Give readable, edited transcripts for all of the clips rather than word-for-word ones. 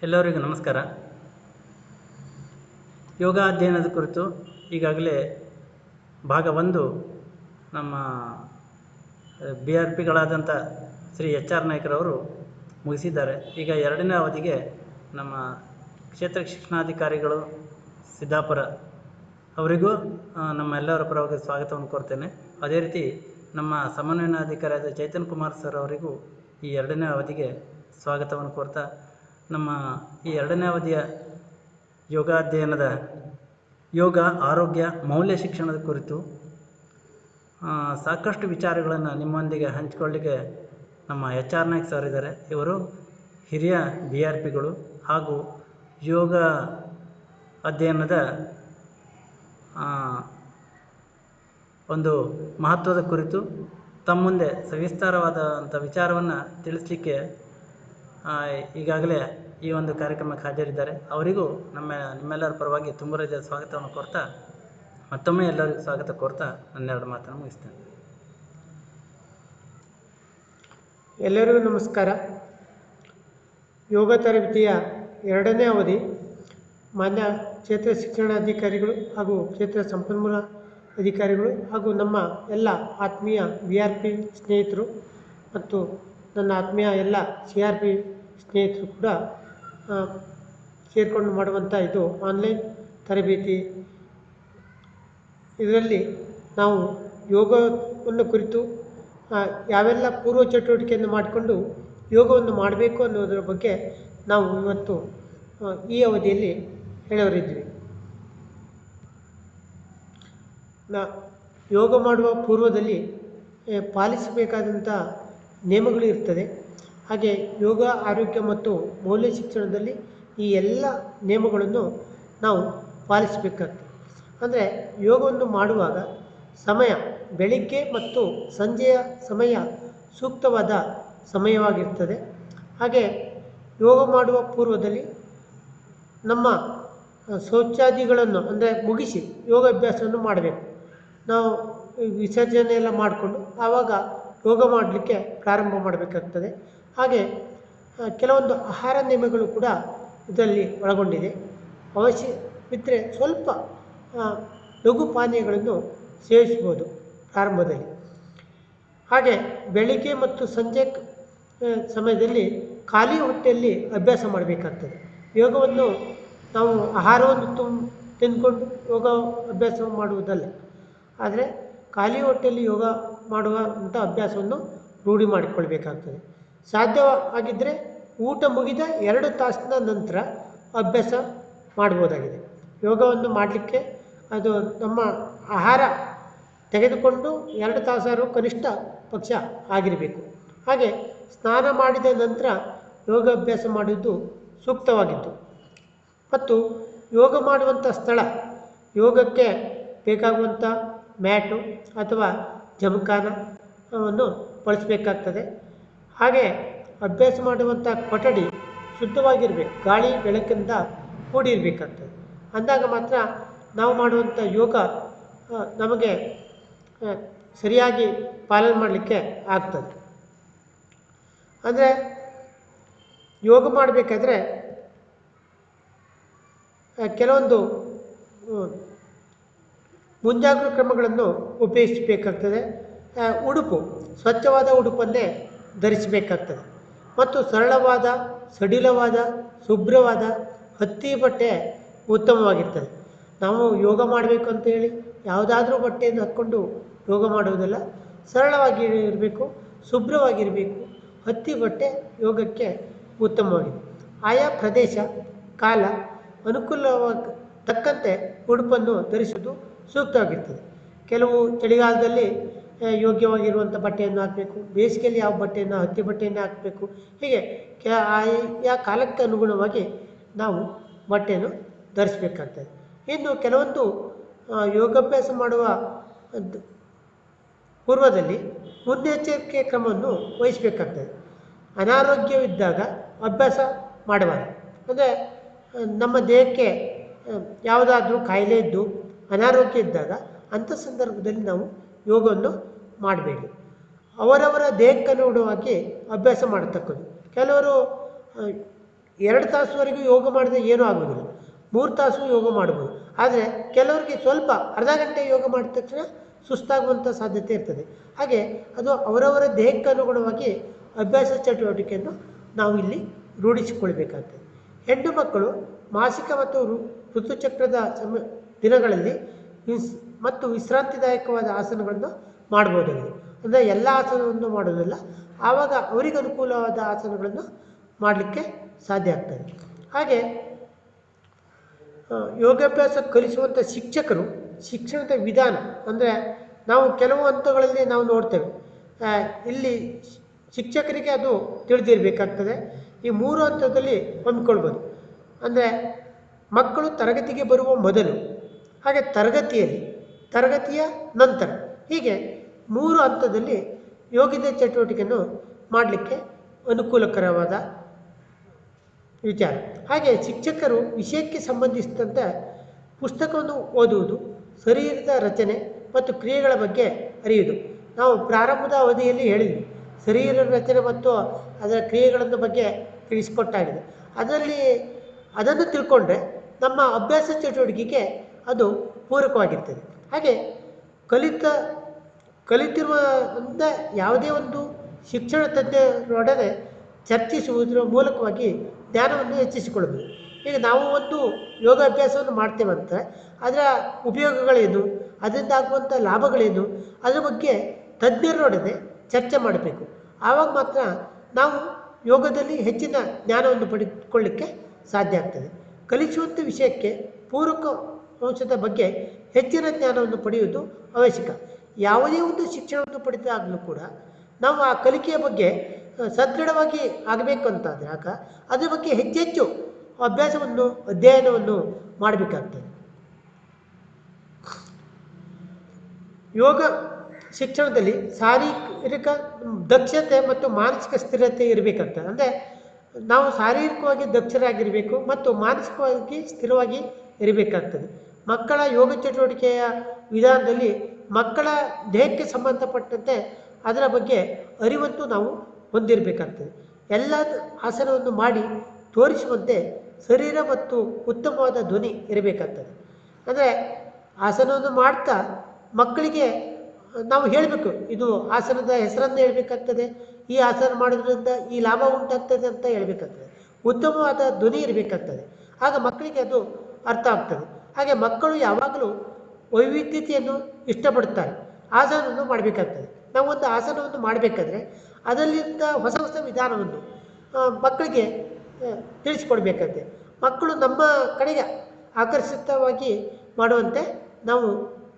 ಎಲ್ಲರಿಗೂ ನಮಸ್ಕಾರ. ಯೋಗ ಅಧ್ಯಯನದ ಕುರಿತು ಈಗಾಗಲೇ ಭಾಗ 1 ನಮ್ಮ BRPಗಳಾದಂಥ ಶ್ರೀ HR ನಾಯ್ಕರವರು ಮುಗಿಸಿದ್ದಾರೆ. ಈಗ 2ನೇ ಅವಧಿಗೆ ನಮ್ಮ ಕ್ಷೇತ್ರ ಶಿಕ್ಷಣಾಧಿಕಾರಿಗಳು ಸಿದ್ದಾಪುರ ಅವರಿಗೂ ನಮ್ಮೆಲ್ಲರ ಪರವಾಗಿ ಸ್ವಾಗತವನ್ನು ಕೋರ್ತೇನೆ. ಅದೇ ರೀತಿ ನಮ್ಮ ಸಮನ್ವಯಾಧಿಕಾರಿಯಾದ ಚೈತನ್ ಕುಮಾರ್ ಸರ್ ಅವರಿಗೂ ಈ 2ನೇ ಅವಧಿಗೆ ಸ್ವಾಗತವನ್ನು ಕೋರ್ತಾ, ನಮ್ಮ ಈ 2ನೇ ಅವಧಿಯ ಯೋಗಾಧ್ಯಯನದ ಯೋಗ ಆರೋಗ್ಯ ಮೌಲ್ಯ ಶಿಕ್ಷಣದ ಕುರಿತು ಸಾಕಷ್ಟು ವಿಚಾರಗಳನ್ನು ನಿಮ್ಮೊಂದಿಗೆ ಹಂಚಿಕೊಳ್ಳಿಕ್ಕೆ ನಮ್ಮ HR ನಾಯ್ಕ್ ಸರ್ ಇದ್ದಾರೆ. ಇವರು ಹಿರಿಯ BRPಗಳು ಹಾಗೂ ಯೋಗ ಅಧ್ಯಯನದ ಒಂದು ಮಹತ್ವದ ಕುರಿತು ತಮ್ಮ ಮುಂದೆ ಸವಿಸ್ತಾರವಾದಂಥ ವಿಚಾರವನ್ನು ತಿಳಿಸಲಿಕ್ಕೆ ಈಗಾಗಲೇ ಈ ಒಂದು ಕಾರ್ಯಕ್ರಮಕ್ಕೆ ಹಾಜರಿದ್ದಾರೆ. ಅವರಿಗೂ ನಿಮ್ಮೆಲ್ಲರ ಪರವಾಗಿ ತುಂಬ ಹೃದಯದ ಸ್ವಾಗತವನ್ನು ಕೋರ್ತಾ, ಮತ್ತೊಮ್ಮೆ ಎಲ್ಲರಿಗೂ ಸ್ವಾಗತ ಕೋರ್ತಾ ನನ್ನೆರಡು ಮಾತನ್ನು ಮುಗಿಸ್ತೇನೆ. ಎಲ್ಲರಿಗೂ ನಮಸ್ಕಾರ. ಯೋಗ ತರಬೇತಿಯ 2ನೇ ಅವಧಿ ಮಾನ್ಯ ಕ್ಷೇತ್ರ ಶಿಕ್ಷಣಾಧಿಕಾರಿಗಳು ಹಾಗೂ ಕ್ಷೇತ್ರ ಸಂಪನ್ಮೂಲ ಅಧಿಕಾರಿಗಳು ಹಾಗೂ ನಮ್ಮ ಎಲ್ಲ ಆತ್ಮೀಯ BRP ಸ್ನೇಹಿತರು ಮತ್ತು ನನ್ನ ಆತ್ಮೀಯ ಎಲ್ಲ CRP ಸ್ನೇಹಿತರು ಕೂಡ ಸೇರಿಕೊಂಡು ಮಾಡುವಂಥ ಇದು ಆನ್ಲೈನ್ ತರಬೇತಿ. ಇದರಲ್ಲಿ ನಾವು ಯೋಗವನ್ನು ಕುರಿತು ಯಾವೆಲ್ಲ ಪೂರ್ವ ಚಟುವಟಿಕೆಯನ್ನು ಮಾಡಿಕೊಂಡು ಯೋಗವನ್ನು ಮಾಡಬೇಕು ಅನ್ನೋದರ ಬಗ್ಗೆ ನಾವು ಇವತ್ತು ಈ ಅವಧಿಯಲ್ಲಿ ಹೇಳೋರಿದ್ವಿ. ಯೋಗ ಮಾಡುವ ಪೂರ್ವದಲ್ಲಿ ಪಾಲಿಸಬೇಕಾದಂಥ ನಿಯಮಗಳು ಇರ್ತದೆ. ಹಾಗೆ ಯೋಗ ಆರೋಗ್ಯ ಮತ್ತು ಮೌಲ್ಯ ಶಿಕ್ಷಣದಲ್ಲಿ ಈ ಎಲ್ಲ ನಿಯಮಗಳನ್ನು ನಾವು ಪಾಲಿಸಬೇಕಾಗ್ತದೆ. ಅಂದರೆ ಯೋಗವನ್ನು ಮಾಡುವಾಗ ಸಮಯ ಬೆಳಿಗ್ಗೆ ಮತ್ತು ಸಂಜೆಯ ಸಮಯ ಸೂಕ್ತವಾದ ಸಮಯವಾಗಿರ್ತದೆ. ಹಾಗೆ ಯೋಗ ಮಾಡುವ ಪೂರ್ವದಲ್ಲಿ ನಮ್ಮ ಶೌಚಾದಿಗಳನ್ನು ಅಂದರೆ ಮುಗಿಸಿ ಯೋಗಾಭ್ಯಾಸವನ್ನು ಮಾಡಬೇಕು. ನಾವು ವಿಸರ್ಜನೆ ಎಲ್ಲ ಮಾಡಿಕೊಂಡು ಆವಾಗ ಯೋಗ ಮಾಡಲಿಕ್ಕೆ ಪ್ರಾರಂಭ ಮಾಡಬೇಕಾಗ್ತದೆ. ಹಾಗೆ ಕೆಲವೊಂದು ಆಹಾರ ನಿಯಮಗಳು ಕೂಡ ಇದರಲ್ಲಿ ಒಳಗೊಂಡಿದೆ. ಅವಶ್ಯವಿದ್ದರೆ ಸ್ವಲ್ಪ ಲಘು ಪಾನೀಯಗಳನ್ನು ಸೇವಿಸ್ಬೋದು ಪ್ರಾರಂಭದಲ್ಲಿ. ಹಾಗೆ ಬೆಳಿಗ್ಗೆ ಮತ್ತು ಸಂಜೆ ಸಮಯದಲ್ಲಿ ಖಾಲಿ ಹೊಟ್ಟೆಯಲ್ಲಿ ಅಭ್ಯಾಸ ಮಾಡಬೇಕಾಗ್ತದೆ. ಯೋಗವನ್ನು ನಾವು ಆಹಾರವನ್ನು ತಿಂದ್ಕೊಂಡು ಯೋಗ ಅಭ್ಯಾಸ ಮಾಡುವುದಲ್ಲ, ಆದರೆ ಖಾಲಿ ಹೊಟ್ಟೆಯಲ್ಲಿ ಯೋಗ ಮಾಡುವಂಥ ಅಭ್ಯಾಸವನ್ನು ರೂಢಿ ಮಾಡಿಕೊಳ್ಬೇಕಾಗ್ತದೆ. ಸಾಧ್ಯವಾಗಿದ್ದರೆ ಊಟ ಮುಗಿದ 2 ತಾಸಿನ ನಂತರ ಅಭ್ಯಾಸ ಮಾಡ್ಬೋದಾಗಿದೆ. ಯೋಗವನ್ನು ಮಾಡಲಿಕ್ಕೆ ಅದು ನಮ್ಮ ಆಹಾರ ತೆಗೆದುಕೊಂಡು 2 ತಾಸಾರು ಕನಿಷ್ಠ ಪಕ್ಷ ಆಗಿರಬೇಕು. ಹಾಗೆ ಸ್ನಾನ ಮಾಡಿದ ನಂತರ ಯೋಗಾಭ್ಯಾಸ ಮಾಡುವುದು ಸೂಕ್ತವಾಗಿತ್ತು. ಮತ್ತು ಯೋಗ ಮಾಡುವಂಥ ಸ್ಥಳ, ಯೋಗಕ್ಕೆ ಬೇಕಾಗುವಂಥ ಮ್ಯಾಟು ಅಥವಾ ಜಮಖಾನವನ್ನು ಬಳಸಬೇಕಾಗ್ತದೆ. ಹಾಗೆ ಅಭ್ಯಾಸ ಮಾಡುವಂಥ ಕೊಠಡಿ ಶುದ್ಧವಾಗಿರಬೇಕು, ಗಾಳಿ ಬೆಳಕಿಂದ ಕೂಡಿರಬೇಕಾಗ್ತದೆ. ಅಂದಾಗ ಮಾತ್ರ ನಾವು ಮಾಡುವಂಥ ಯೋಗ ನಮಗೆ ಸರಿಯಾಗಿ ಪಾಲನೆ ಮಾಡಲಿಕ್ಕೆ ಆಗ್ತದೆ. ಅಂದರೆ ಯೋಗ ಮಾಡಬೇಕಾದ್ರೆ ಕೆಲವೊಂದು ಮುಂಜಾಗ್ರತಾ ಕ್ರಮಗಳನ್ನು ಉಪಯೋಗಿಸಬೇಕಾಗ್ತದೆ. ಉಡುಪು ಸ್ವಚ್ಛವಾದ ಉಡುಪನ್ನೇ ಧರಿಸಬೇಕಾಗ್ತದೆ ಮತ್ತು ಸರಳವಾದ, ಸಡಿಲವಾದ, ಶುಭ್ರವಾದ ಹತ್ತಿ ಬಟ್ಟೆ ಉತ್ತಮವಾಗಿರ್ತದೆ. ನಾವು ಯೋಗ ಮಾಡಬೇಕು ಅಂತೇಳಿ ಯಾವುದಾದ್ರೂ ಬಟ್ಟೆಯನ್ನು ಹಾಕ್ಕೊಂಡು ಯೋಗ ಮಾಡುವುದಲ್ಲ. ಸರಳವಾಗಿ ಇರಬೇಕು, ಶುಭ್ರವಾಗಿರಬೇಕು. ಹತ್ತಿ ಬಟ್ಟೆ ಯೋಗಕ್ಕೆ ಉತ್ತಮವಾಗಿದೆ. ಆಯಾ ಪ್ರದೇಶ, ಕಾಲ ಅನುಕೂಲವಾಗಿ ತಕ್ಕಂತೆ ಉಡುಪನ್ನು ಧರಿಸುವುದು ಸೂಕ್ತವಾಗಿರ್ತದೆ. ಕೆಲವು ಚಳಿಗಾಲದಲ್ಲಿ ಯೋಗ್ಯವಾಗಿರುವಂಥ ಬಟ್ಟೆಯನ್ನು ಹಾಕಬೇಕು, ಬೇಸಿಗೆಯಲ್ಲಿ ಯಾವ ಬಟ್ಟೆಯನ್ನು ಹತ್ತಿ ಬಟ್ಟೆಯನ್ನು ಹಾಕಬೇಕು. ಹೀಗೆ ಆಯಾ ಕಾಲಕ್ಕೆ ಅನುಗುಣವಾಗಿ ನಾವು ಬಟ್ಟೆಯನ್ನು ಧರಿಸಬೇಕಾಗ್ತದೆ. ಇನ್ನು ಕೆಲವೊಂದು ಯೋಗಾಭ್ಯಾಸ ಮಾಡುವ ಪೂರ್ವದಲ್ಲಿ ಮುನ್ನೆಚ್ಚರಿಕೆ ಕ್ರಮವನ್ನು ವಹಿಸಬೇಕಾಗ್ತದೆ. ಅನಾರೋಗ್ಯವಿದ್ದಾಗ ಅಭ್ಯಾಸ ಮಾಡಬಾರದು. ಅಂದರೆ ನಮ್ಮ ದೇಹಕ್ಕೆ ಯಾವುದಾದ್ರೂ ಕಾಯಿಲೆ ಇದ್ದು ಅನಾರೋಗ್ಯ ಇದ್ದಾಗ ಅಂಥ ಸಂದರ್ಭದಲ್ಲಿ ನಾವು ಯೋಗವನ್ನು ಮಾಡಬೇಡಿ. ಅವರವರ ದೇಹಕ್ಕನುಗುಣವಾಗಿ ಅಭ್ಯಾಸ ಮಾಡತಕ್ಕದ್ದು. ಕೆಲವರು 2 ತಾಸುವರೆಗೂ ಯೋಗ ಮಾಡಿದ್ರೆ ಏನೂ ಆಗೋದಿಲ್ಲ, 3 ತಾಸು ಯೋಗ ಮಾಡ್ಬೋದು. ಆದರೆ ಕೆಲವರಿಗೆ ಸ್ವಲ್ಪ ಅರ್ಧ ಗಂಟೆ ಯೋಗ ಮಾಡಿದ ತಕ್ಷಣ ಸುಸ್ತಾಗುವಂಥ ಸಾಧ್ಯತೆ ಇರ್ತದೆ. ಹಾಗೆ ಅದು ಅವರವರ ದೇಹಕ್ಕೆ ಅನುಗುಣವಾಗಿ ಅಭ್ಯಾಸ ಚಟುವಟಿಕೆಯನ್ನು ನಾವು ಇಲ್ಲಿ ರೂಢಿಸಿಕೊಳ್ಬೇಕಾಗ್ತದೆ. ಹೆಣ್ಣು ಮಕ್ಕಳು ಮಾಸಿಕ ಮತ್ತು ಋತುಚಕ್ರದ ದಿನಗಳಲ್ಲಿ ಮತ್ತು ವಿಶ್ರಾಂತಿದಾಯಕವಾದ ಆಸನಗಳನ್ನು ಮಾಡ್ಬೋದಾಗಿದೆ. ಅಂದರೆ ಎಲ್ಲ ಆಸನವನ್ನು ಮಾಡೋದಿಲ್ಲ, ಆವಾಗ ಅವರಿಗೆ ಅನುಕೂಲವಾದ ಆಸನಗಳನ್ನು ಮಾಡಲಿಕ್ಕೆ ಸಾಧ್ಯ ಆಗ್ತದೆ. ಹಾಗೆ ಯೋಗಾಭ್ಯಾಸ ಕಲಿಸುವಂಥ ಶಿಕ್ಷಕರು ಶಿಕ್ಷಣದ ವಿಧಾನ ಅಂದರೆ ನಾವು ಕೆಲವು ಹಂತಗಳಲ್ಲಿ ನಾವು ನೋಡ್ತೇವೆ. ಇಲ್ಲಿ ಶಿಕ್ಷಕರಿಗೆ ಅದು ತಿಳಿದಿರಬೇಕಾಗ್ತದೆ. ಈ 3 ಹಂತದಲ್ಲಿ ಹೊಂದ್ಕೊಳ್ಬೋದು. ಅಂದರೆ ಮಕ್ಕಳು ತರಗತಿಗೆ ಬರುವ ಮೊದಲು, ಹಾಗೆ ತರಗತಿಯ ನಂತರ, ಹೀಗೆ 3 ಹಂತದಲ್ಲಿ ಯೋಗದ ಚಟುವಟಿಕೆಯನ್ನು ಮಾಡಲಿಕ್ಕೆ ಅನುಕೂಲಕರವಾದ ವಿಚಾರ. ಹಾಗೆ ಶಿಕ್ಷಕರು ವಿಷಯಕ್ಕೆ ಸಂಬಂಧಿಸಿದಂತೆ ಪುಸ್ತಕವನ್ನು ಓದುವುದು, ಶರೀರದ ರಚನೆ ಮತ್ತು ಕ್ರಿಯೆಗಳ ಬಗ್ಗೆ ಅರಿಯುವುದು. ನಾವು ಪ್ರಾರಂಭದ ಅವಧಿಯಲ್ಲಿ ಹೇಳಿದ್ವಿ, ಶರೀರ ರಚನೆ ಮತ್ತು ಅದರ ಕ್ರಿಯೆಗಳನ್ನು ಬಗ್ಗೆ ತಿಳಿಸಿಕೊಟ್ಟಾಗಿದೆ. ಅದನ್ನು ತಿಳ್ಕೊಂಡ್ರೆ ನಮ್ಮ ಅಭ್ಯಾಸ ಚಟುವಟಿಕೆಗೆ ಅದು ಪೂರಕವಾಗಿರ್ತದೆ. ಹಾಗೆ ಕಲಿತಿರುವ ಯಾವುದೇ ಒಂದು ಶಿಕ್ಷಣ ತಜ್ಞರೊಡನೆ ಚರ್ಚಿಸುವುದರ ಮೂಲಕವಾಗಿ ಜ್ಞಾನವನ್ನು ಹೆಚ್ಚಿಸಿಕೊಳ್ಳಬಹುದು. ಈಗ ನಾವು ಒಂದು ಯೋಗಾಭ್ಯಾಸವನ್ನು ಮಾಡ್ತೇವಂತ ಅದರ ಉಪಯೋಗಗಳೇನು, ಅದರಿಂದ ಆಗುವಂಥ ಲಾಭಗಳೇನು, ಅದರ ಬಗ್ಗೆ ತಜ್ಞರೊಡನೆ ಚರ್ಚೆ ಮಾಡಬೇಕು. ಆವಾಗ ಮಾತ್ರ ನಾವು ಯೋಗದಲ್ಲಿ ಹೆಚ್ಚಿನ ಜ್ಞಾನವನ್ನು ಪಡೆದುಕೊಳ್ಳಿಕ್ಕೆ ಸಾಧ್ಯ ಆಗ್ತದೆ. ಕಲಿಸುವಂಥ ವಿಷಯಕ್ಕೆ ಪೂರಕ ಅಂಶದ ಬಗ್ಗೆ ಹೆಚ್ಚಿನ ಜ್ಞಾನವನ್ನು ಪಡೆಯುವುದು ಅವಶ್ಯಕ. ಯಾವುದೇ ಒಂದು ಶಿಕ್ಷಣವನ್ನು ಪಡೆದಾಗಲೂ ಕೂಡ ನಾವು ಆ ಕಲಿಕೆಯ ಬಗ್ಗೆ ಸದೃಢವಾಗಿ ಆಗಬೇಕು ಅಂತಾದರೆ ಆಗ ಅದರ ಬಗ್ಗೆ ಹೆಚ್ಚೆಚ್ಚು ಅಧ್ಯಯನವನ್ನು ಮಾಡಬೇಕಾಗ್ತದೆ. ಯೋಗ ಶಿಕ್ಷಣದಲ್ಲಿ ಶಾರೀರಿಕ ದಕ್ಷತೆ ಮತ್ತು ಮಾನಸಿಕ ಸ್ಥಿರತೆ ಇರಬೇಕಾಗ್ತದೆ. ಅಂದರೆ ನಾವು ಶಾರೀರಿಕವಾಗಿ ದಕ್ಷರಾಗಿರಬೇಕು ಮತ್ತು ಮಾನಸಿಕವಾಗಿ ಸ್ಥಿರವಾಗಿ ಇರಬೇಕಾಗ್ತದೆ. ಮಕ್ಕಳ ಯೋಗ ಚಟುವಟಿಕೆಯ ವಿಧಾನದಲ್ಲಿ ಮಕ್ಕಳ ದೇಹಕ್ಕೆ ಸಂಬಂಧಪಟ್ಟಂತೆ ಅದರ ಬಗ್ಗೆ ಅರಿವನ್ನು ನಾವು ಹೊಂದಿರಬೇಕಾಗ್ತದೆ. ಎಲ್ಲ ಆಸನವನ್ನು ಮಾಡಿ ತೋರಿಸುವಂತೆ ಶರೀರ ಮತ್ತು ಉತ್ತಮವಾದ ಧ್ವನಿ ಇರಬೇಕಾಗ್ತದೆ. ಅಂದರೆ ಆಸನವನ್ನು ಮಾಡ್ತಾ ಮಕ್ಕಳಿಗೆ ನಾವು ಹೇಳಬೇಕು, ಇದು ಆಸನದ ಹೆಸರನ್ನು ಹೇಳಬೇಕಾಗ್ತದೆ, ಈ ಆಸನ ಮಾಡೋದ್ರಿಂದ ಈ ಲಾಭ ಉಂಟಾಗ್ತದೆ ಅಂತ ಹೇಳಬೇಕಾಗ್ತದೆ. ಉತ್ತಮವಾದ ಧ್ವನಿ ಇರಬೇಕಾಗ್ತದೆ, ಆಗ ಮಕ್ಕಳಿಗೆ ಅದು ಅರ್ಥ ಆಗ್ತದೆ. ಹಾಗೆ ಮಕ್ಕಳು ಯಾವಾಗಲೂ ವೈವಿಧ್ಯತೆಯನ್ನು ಇಷ್ಟಪಡುತ್ತಾರೆ. ಆಸನವನ್ನು ಮಾಡಬೇಕಾಗ್ತದೆ. ನಾವು ಒಂದು ಆಸನವನ್ನು ಮಾಡಬೇಕಾದ್ರೆ ಅದರಲ್ಲಿಂದ ಹೊಸ ಹೊಸ ವಿಧಾನವನ್ನು ಮಕ್ಕಳಿಗೆ ತಿಳಿಸಿಕೊಡ್ಬೇಕಾಗ್ತದೆ. ಮಕ್ಕಳು ನಮ್ಮ ಕಡೆಗೆ ಆಕರ್ಷಿತವಾಗಿ ಮಾಡುವಂತೆ ನಾವು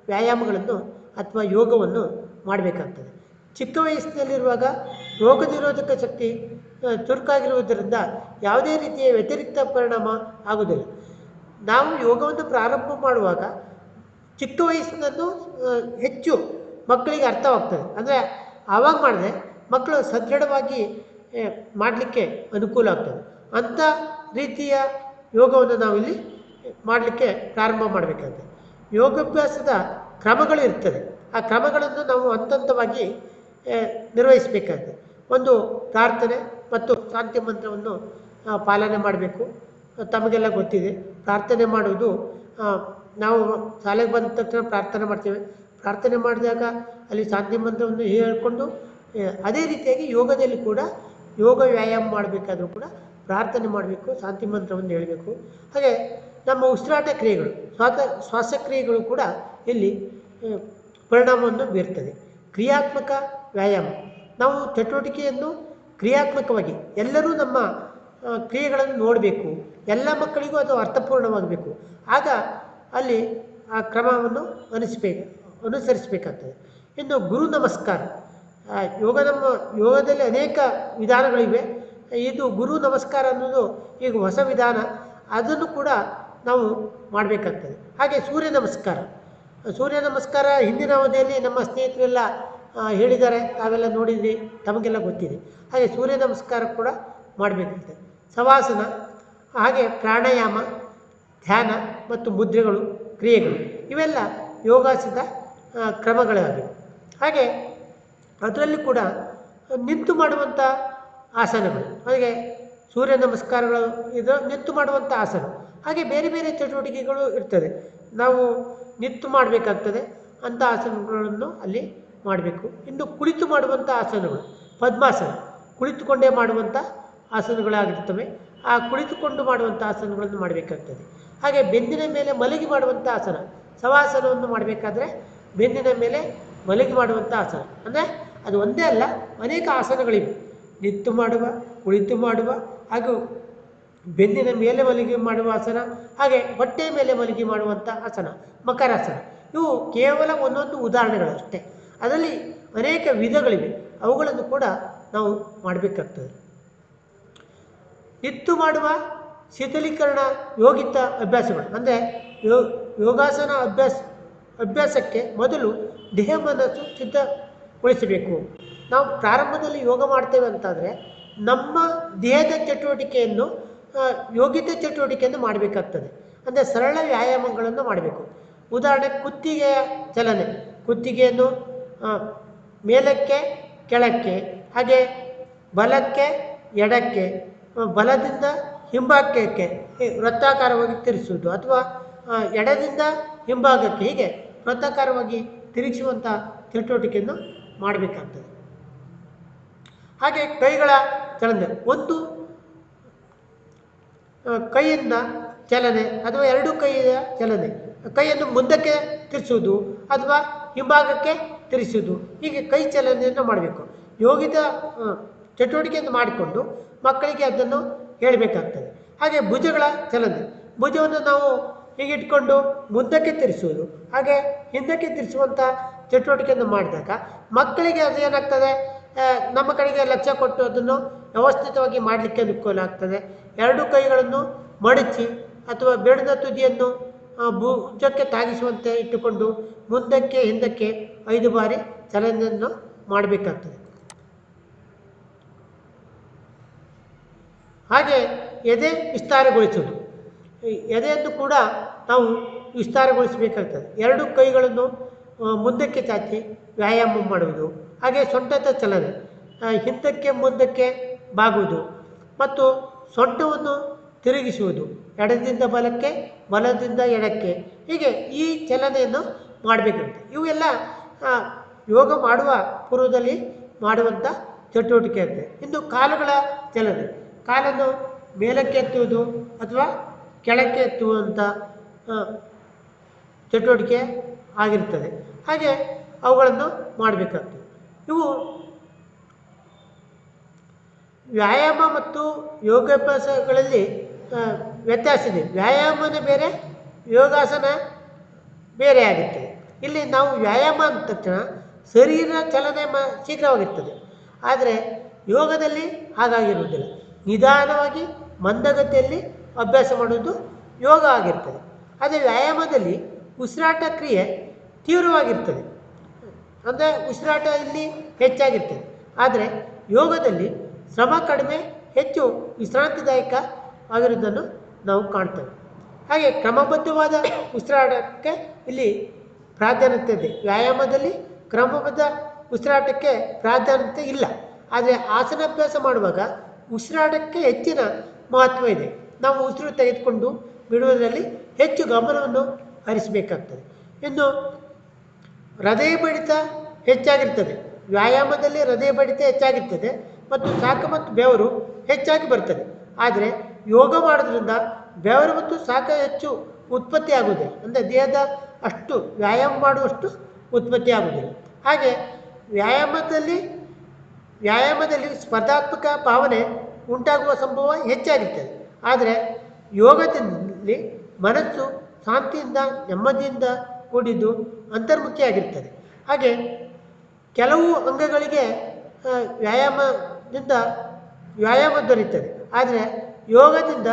ವ್ಯಾಯಾಮಗಳನ್ನು ಅಥವಾ ಯೋಗವನ್ನು ಮಾಡಬೇಕಾಗ್ತದೆ. ಚಿಕ್ಕ ವಯಸ್ಸಿನಲ್ಲಿರುವಾಗ ರೋಗ ನಿರೋಧಕ ಶಕ್ತಿ ಚುರುಕಾಗಿರುವುದರಿಂದ ಯಾವುದೇ ರೀತಿಯ ವ್ಯತಿರಿಕ್ತ ಪರಿಣಾಮ ಆಗುವುದಿಲ್ಲ. ನಾವು ಯೋಗವನ್ನು ಪ್ರಾರಂಭ ಮಾಡುವಾಗ ಚಿಕ್ಕ ವಯಸ್ಸಿನದ್ದು ಹೆಚ್ಚು ಮಕ್ಕಳಿಗೆ ಅರ್ಥವಾಗ್ತದೆ. ಅಂದರೆ ಆವಾಗ ಮಾಡಿದ್ರೆ ಮಕ್ಕಳು ಸದೃಢವಾಗಿ ಮಾಡಲಿಕ್ಕೆ ಅನುಕೂಲ ಆಗ್ತದೆ. ಅಂಥ ರೀತಿಯ ಯೋಗವನ್ನು ನಾವಿಲ್ಲಿ ಮಾಡಲಿಕ್ಕೆ ಪ್ರಾರಂಭ ಮಾಡಬೇಕಾಗ್ತದೆ. ಯೋಗಾಭ್ಯಾಸದ ಕ್ರಮಗಳು ಇರ್ತದೆ. ಆ ಕ್ರಮಗಳನ್ನು ನಾವು ಹಂತವಾಗಿ ನಿರ್ವಹಿಸಬೇಕಾಗ್ತದೆ. ಒಂದು ಪ್ರಾರ್ಥನೆ ಮತ್ತು ಶಾಂತಿ ಮಂತ್ರವನ್ನು ಪಾಲನೆ ಮಾಡಬೇಕು. ತಮಗೆಲ್ಲ ಗೊತ್ತಿದೆ, ಪ್ರಾರ್ಥನೆ ಮಾಡುವುದು ನಾವು ಶಾಲೆಗೆ ಬಂದ ತಕ್ಷಣ ಪ್ರಾರ್ಥನೆ ಮಾಡ್ತೇವೆ. ಪ್ರಾರ್ಥನೆ ಮಾಡಿದಾಗ ಅಲ್ಲಿ ಶಾಂತಿ ಮಂತ್ರವನ್ನು ಹೇಳಿಕೊಂಡು ಅದೇ ರೀತಿಯಾಗಿ ಯೋಗದಲ್ಲಿ ಕೂಡ ಯೋಗ ವ್ಯಾಯಾಮ ಮಾಡಬೇಕಾದ್ರೂ ಕೂಡ ಪ್ರಾರ್ಥನೆ ಮಾಡಬೇಕು, ಶಾಂತಿ ಮಂತ್ರವನ್ನು ಹೇಳಬೇಕು. ಹಾಗೆ ನಮ್ಮ ಉಸಿರಾಟ ಕ್ರಿಯೆಗಳು, ಶ್ವಾಸಕ್ರಿಯೆಗಳು ಕೂಡ ಇಲ್ಲಿ ಪರಿಣಾಮವನ್ನು ಬೀರ್ತದೆ. ಕ್ರಿಯಾತ್ಮಕ ವ್ಯಾಯಾಮ, ನಾವು ಚಟುವಟಿಕೆಯನ್ನು ಕ್ರಿಯಾತ್ಮಕವಾಗಿ ಎಲ್ಲರೂ ನಮ್ಮ ಕ್ರಿಯೆಗಳನ್ನು ನೋಡಬೇಕು, ಎಲ್ಲ ಮಕ್ಕಳಿಗೂ ಅದು ಅರ್ಥಪೂರ್ಣವಾಗಬೇಕು. ಆಗ ಅಲ್ಲಿ ಆ ಕ್ರಮವನ್ನು ಅನುಸರಿಸಬೇಕಾಗ್ತದೆ. ಇನ್ನು ಗುರು ನಮಸ್ಕಾರ, ಯೋಗದಲ್ಲಿ ಅನೇಕ ವಿಧಾನಗಳಿವೆ. ಇದು ಗುರು ನಮಸ್ಕಾರ ಅನ್ನೋದು ಈಗ ಹೊಸ ವಿಧಾನ, ಅದನ್ನು ಕೂಡ ನಾವು ಮಾಡಬೇಕಾಗ್ತದೆ. ಹಾಗೆ ಸೂರ್ಯ ನಮಸ್ಕಾರ ಹಿಂದಿನ ಅವಧಿಯಲ್ಲಿ ನಮ್ಮ ಸ್ನೇಹಿತರೆಲ್ಲ ಹೇಳಿದ್ದಾರೆ, ತಾವೆಲ್ಲ ನೋಡಿದ್ರಿ, ತಮಗೆಲ್ಲ ಗೊತ್ತಿದೆ. ಹಾಗೆ ಸೂರ್ಯ ನಮಸ್ಕಾರ ಕೂಡ ಮಾಡಬೇಕಾಗ್ತದೆ. ಶವಾಸನ, ಹಾಗೆ ಪ್ರಾಣಾಯಾಮ, ಧ್ಯಾನ ಮತ್ತು ಮುದ್ರೆಗಳು, ಕ್ರಿಯೆಗಳು, ಇವೆಲ್ಲ ಯೋಗಾಸನದ ಕ್ರಮಗಳಾಗಿವೆ. ಹಾಗೆ ಅದರಲ್ಲಿ ಕೂಡ ನಿಂತು ಮಾಡುವಂಥ ಆಸನಗಳು, ಹಾಗೆ ಸೂರ್ಯ ನಮಸ್ಕಾರಗಳು ಇದು ನಿಂತು ಮಾಡುವಂಥ ಆಸನ. ಹಾಗೆ ಬೇರೆ ಬೇರೆ ಚಟುವಟಿಕೆಗಳು ಇರ್ತದೆ, ನಾವು ನಿಂತು ಮಾಡಬೇಕಾಗ್ತದೆ ಅಂಥ ಆಸನಗಳನ್ನು ಅಲ್ಲಿ ಮಾಡಬೇಕು. ಇನ್ನು ಕುಳಿತು ಮಾಡುವಂಥ ಆಸನಗಳು, ಪದ್ಮಾಸನ ಕುಳಿತುಕೊಂಡೇ ಮಾಡುವಂಥ ಆಸನಗಳಾಗಿರ್ತವೆ. ಆ ಕುಳಿತುಕೊಂಡು ಮಾಡುವಂಥ ಆಸನಗಳನ್ನು ಮಾಡಬೇಕಾಗ್ತದೆ. ಹಾಗೆ ಬೆನ್ನಿನ ಮೇಲೆ ಮಲಗಿ ಮಾಡುವಂಥ ಆಸನ, ಶವಾಸನವನ್ನು ಮಾಡಬೇಕಾದ್ರೆ ಬೆನ್ನಿನ ಮೇಲೆ ಮಲಗಿ ಮಾಡುವಂಥ ಆಸನ. ಅಂದರೆ ಅದು ಒಂದೇ ಅಲ್ಲ, ಅನೇಕ ಆಸನಗಳಿವೆ. ನಿಂತು ಮಾಡುವ, ಕುಳಿತು ಮಾಡುವ, ಹಾಗೂ ಬೆನ್ನಿನ ಮೇಲೆ ಮಲಗಿ ಮಾಡುವ ಆಸನ, ಹಾಗೆ ಹೊಟ್ಟೆಯ ಮೇಲೆ ಮಲಗಿ ಮಾಡುವಂಥ ಆಸನ ಮಕರಾಸನ. ಇವು ಕೇವಲ ಒಂದೊಂದು ಉದಾಹರಣೆಗಳು ಅಷ್ಟೇ. ಅದರಲ್ಲಿ ಅನೇಕ ವಿಧಗಳಿವೆ, ಅವುಗಳನ್ನು ಕೂಡ ನಾವು ಮಾಡಬೇಕಾಗ್ತದೆ. ನಿಂತು ಮಾಡುವ ಶೀತಲೀಕರಣ ಯೋಗಿತ ಅಭ್ಯಾಸಗಳು, ಅಂದರೆ ಯೋಗಾಸನ ಅಭ್ಯಾಸಕ್ಕೆ ಮೊದಲು ದೇಹ ಮನಸ್ಸು ಸಿದ್ಧಗೊಳಿಸಬೇಕು. ನಾವು ಪ್ರಾರಂಭದಲ್ಲಿ ಯೋಗ ಮಾಡ್ತೇವೆ ಅಂತಾದರೆ ನಮ್ಮ ದೇಹದ ಚಟುವಟಿಕೆಯನ್ನು ಯೋಗಿತ ಚಟುವಟಿಕೆಯನ್ನು ಮಾಡಬೇಕಾಗ್ತದೆ. ಅಂದರೆ ಸರಳ ವ್ಯಾಯಾಮಗಳನ್ನು ಮಾಡಬೇಕು. ಉದಾಹರಣೆಗೆ ಕುತ್ತಿಗೆಯ ಚಲನೆ, ಕುತ್ತಿಗೆಯನ್ನು ಮೇಲಕ್ಕೆ ಕೆಳಕ್ಕೆ, ಹಾಗೆ ಬಲಕ್ಕೆ ಎಡಕ್ಕೆ, ಬಲದಿಂದ ಹಿಂಭಾಗಕ್ಕೆ ವೃತ್ತಾಕಾರವಾಗಿ ತಿರುಗಿಸುವುದು, ಅಥವಾ ಎಡದಿಂದ ಹಿಂಭಾಗಕ್ಕೆ, ಹೀಗೆ ವೃತ್ತಾಕಾರವಾಗಿ ತಿರುಗಿಸುವಂಥ ಚಟುವಟಿಕೆಯನ್ನು ಮಾಡಬೇಕಾಗ್ತದೆ. ಹಾಗೆ ಕೈಗಳ ಚಲನೆ, ಒಂದು ಕೈಯಿಂದ ಚಲನೆ ಅಥವಾ ಎರಡು ಕೈಯ ಚಲನೆ, ಕೈಯನ್ನು ಮುಂದಕ್ಕೆ ತಿರುಗಿಸುವುದು ಅಥವಾ ಹಿಂಭಾಗಕ್ಕೆ ತಿರುಗಿಸುವುದು, ಹೀಗೆ ಕೈ ಚಲನೆಯನ್ನು ಮಾಡಬೇಕು. ಯೋಗಿತ ಚಟುವಟಿಕೆಯನ್ನು ಮಾಡಿಕೊಂಡು ಮಕ್ಕಳಿಗೆ ಅದನ್ನು ಹೇಳಬೇಕಾಗ್ತದೆ. ಹಾಗೆ ಭುಜಗಳ ಚಲನೆ, ಭುಜವನ್ನು ನಾವು ಹೀಗಿಟ್ಕೊಂಡು ಮುಂದಕ್ಕೆ ತಿರುಗಿಸುವುದು, ಹಾಗೆ ಹಿಂದಕ್ಕೆ ತಿರುಗಿಸುವಂಥ ಚಟುವಟಿಕೆಯನ್ನು ಮಾಡಿದಾಗ ಮಕ್ಕಳಿಗೆ ಅದೇನಾಗ್ತದೆ, ನಮ್ಮ ಕಡೆಗೆ ಲಕ್ಷ್ಯ ಕೊಟ್ಟು ಅದನ್ನು ವ್ಯವಸ್ಥಿತವಾಗಿ ಮಾಡಲಿಕ್ಕೆ ಅನುಕೂಲ ಆಗ್ತದೆ. ಎರಡು ಕೈಗಳನ್ನು ಮಡಚಿ ಅಥವಾ ಬೆರಳಿನ ತುದಿಯನ್ನು ಭುಜಕ್ಕೆ ತಾಗಿಸುವಂತೆ ಇಟ್ಟುಕೊಂಡು ಮುಂದಕ್ಕೆ ಹಿಂದಕ್ಕೆ 5 ಬಾರಿ ಚಲನೆಯನ್ನು ಮಾಡಬೇಕಾಗ್ತದೆ. ಹಾಗೆ ಎದೆ ವಿಸ್ತಾರಗೊಳಿಸುವುದು, ಎದೆಯನ್ನು ಕೂಡ ನಾವು ವಿಸ್ತಾರಗೊಳಿಸಬೇಕಾಗ್ತದೆ. ಎರಡು ಕೈಗಳನ್ನು ಮುಂದಕ್ಕೆ ಚಾಚಿ ವ್ಯಾಯಾಮ ಮಾಡುವುದು, ಹಾಗೆ ಸೊಂಟದ ಚಲನೆ, ಹಿಂದಕ್ಕೆ ಮುಂದಕ್ಕೆ ಬಾಗುವುದು ಮತ್ತು ಸೊಂಟವನ್ನು ತಿರುಗಿಸುವುದು, ಎಡದಿಂದ ಬಲಕ್ಕೆ ಬಲದಿಂದ ಎಡಕ್ಕೆ, ಹೀಗೆ ಈ ಚಲನೆಯನ್ನು ಮಾಡಬೇಕಾಗುತ್ತೆ. ಇವೆಲ್ಲ ಯೋಗ ಮಾಡುವ ಪೂರ್ವದಲ್ಲಿ ಮಾಡುವಂಥ ಚಟುವಟಿಕೆ ಇರುತ್ತೆ. ಇನ್ನು ಕಾಲುಗಳ ಚಲನೆ, ಕಾಲನ್ನು ಮೇಲಕ್ಕೆ ಎತ್ತುವುದು ಅಥವಾ ಕೆಳಕ್ಕೆ ಎತ್ತುವಂಥ ಚಟುವಟಿಕೆ ಆಗಿರ್ತದೆ. ಹಾಗೆ ಅವುಗಳನ್ನು ಮಾಡಬೇಕಾಗ್ತದೆ. ಇವು ವ್ಯಾಯಾಮ ಮತ್ತು ಯೋಗಾಭ್ಯಾಸಗಳಲ್ಲಿ ವ್ಯತ್ಯಾಸ ಇದೆ. ವ್ಯಾಯಾಮನೇ ಬೇರೆ, ಯೋಗಾಸನ ಬೇರೆ ಆಗುತ್ತದೆ. ಇಲ್ಲಿ ನಾವು ವ್ಯಾಯಾಮ ಅಂದ ತಕ್ಷಣ ಶರೀರ ಚಲನೆ ಶೀಘ್ರವಾಗಿರ್ತದೆ, ಆದರೆ ಯೋಗದಲ್ಲಿ ಹಾಗಾಗಿರುವುದಿಲ್ಲ. ನಿಧಾನವಾಗಿ ಮಂದಗತಿಯಲ್ಲಿ ಅಭ್ಯಾಸ ಮಾಡುವುದು ಯೋಗ ಆಗಿರ್ತದೆ. ಅದೇ ವ್ಯಾಯಾಮದಲ್ಲಿ ಉಸಿರಾಟ ಕ್ರಿಯೆ ತೀವ್ರವಾಗಿರ್ತದೆ, ಅಂದರೆ ಉಸಿರಾಟ ಇಲ್ಲಿ ಹೆಚ್ಚಾಗಿರ್ತದೆ. ಆದರೆ ಯೋಗದಲ್ಲಿ ಶ್ರಮ ಕಡಿಮೆ, ಹೆಚ್ಚು ವಿಶ್ರಾಂತಿದಾಯಕ ಆಗಿರುವುದನ್ನು ನಾವು ಕಾಣ್ತೇವೆ. ಹಾಗೆ ಕ್ರಮಬದ್ಧವಾದ ಉಸಿರಾಟಕ್ಕೆ ಇಲ್ಲಿ ಪ್ರಾಧಾನ್ಯತೆ ಇದೆ. ವ್ಯಾಯಾಮದಲ್ಲಿ ಕ್ರಮಬದ್ಧ ಉಸಿರಾಟಕ್ಕೆ ಪ್ರಾಧಾನ್ಯತೆ ಇಲ್ಲ, ಆದರೆ ಆಸನಾಭ್ಯಾಸ ಮಾಡುವಾಗ ಉಸಿರಾಟಕ್ಕೆ ಹೆಚ್ಚಿನ ಮಹತ್ವ ಇದೆ. ನಾವು ಉಸಿರು ತೆಗೆದುಕೊಂಡು ಬಿಡುವುದರಲ್ಲಿ ಹೆಚ್ಚು ಗಮನವನ್ನು ಹರಿಸಬೇಕಾಗ್ತದೆ. ಇನ್ನು ಹೃದಯ ಬಡಿತ ಹೆಚ್ಚಾಗಿರ್ತದೆ. ವ್ಯಾಯಾಮದಲ್ಲಿ ಹೃದಯ ಬಡಿತ ಹೆಚ್ಚಾಗಿರ್ತದೆ ಮತ್ತು ಶಾಖ ಮತ್ತು ಬೆವರು ಹೆಚ್ಚಾಗಿ ಬರ್ತದೆ. ಆದರೆ ಯೋಗ ಮಾಡೋದ್ರಿಂದ ಬೆವರು ಮತ್ತು ಶಾಖ ಹೆಚ್ಚು ಉತ್ಪತ್ತಿ ಆಗುವುದಿಲ್ಲ, ಅಂದರೆ ದೇಹದ ಅಷ್ಟು ವ್ಯಾಯಾಮ ಮಾಡುವಷ್ಟು ಉತ್ಪತ್ತಿ ಆಗುವುದಿಲ್ಲ. ಹಾಗೆ ವ್ಯಾಯಾಮದಲ್ಲಿ ಸ್ಪರ್ಧಾತ್ಮಕ ಭಾವನೆ ಉಂಟಾಗುವ ಸಂಭವ ಹೆಚ್ಚಾಗಿರ್ತದೆ. ಆದರೆ ಯೋಗದಲ್ಲಿ ಮನಸ್ಸು ಶಾಂತಿಯಿಂದ ನೆಮ್ಮದಿಯಿಂದ ಕೂಡಿದ್ದು ಅಂತರ್ಮುಖಿಯಾಗಿರ್ತದೆ. ಹಾಗೆ ಕೆಲವು ಅಂಗಗಳಿಗೆ ವ್ಯಾಯಾಮ ದೊರೆಯುತ್ತದೆ, ಆದರೆ ಯೋಗದಿಂದ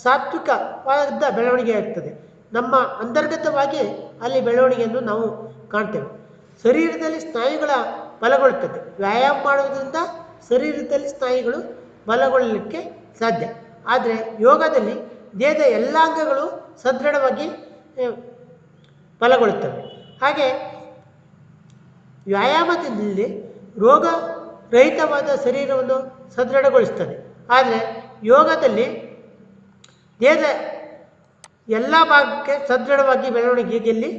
ಸಾತ್ವಿಕವಾದ ಬೆಳವಣಿಗೆ ಆಗ್ತದೆ. ನಮ್ಮ ಅಂತರ್ಗತವಾಗಿ ಅಲ್ಲಿ ಬೆಳವಣಿಗೆಯನ್ನು ನಾವು ಕಾಣ್ತೇವೆ. ಶರೀರದಲ್ಲಿ ಸ್ನಾಯುಗಳ ಬಲಗೊಳ್ಳುತ್ತದೆ. ವ್ಯಾಯಾಮ ಮಾಡುವುದರಿಂದ ಶರೀರದಲ್ಲಿ ಸ್ನಾಯುಗಳು ಬಲಗೊಳ್ಳಲಿಕ್ಕೆ ಸಾಧ್ಯ. ಆದರೆ ಯೋಗದಲ್ಲಿ ದೇಹದ ಎಲ್ಲ ಅಂಗಗಳು ಸದೃಢವಾಗಿ ಬಲಗೊಳ್ಳುತ್ತವೆ. ಹಾಗೆ ವ್ಯಾಯಾಮದಲ್ಲಿ ರೋಗ ರಹಿತವಾದ ಶರೀರವನ್ನು ಸದೃಢಗೊಳಿಸ್ತದೆ. ಆದರೆ ಯೋಗದಲ್ಲಿ ದೇಹದ ಎಲ್ಲ ಭಾಗಕ್ಕೆ ಸದೃಢವಾಗಿ ಬೆಳವಣಿಗೆಯಲ್ಲಿ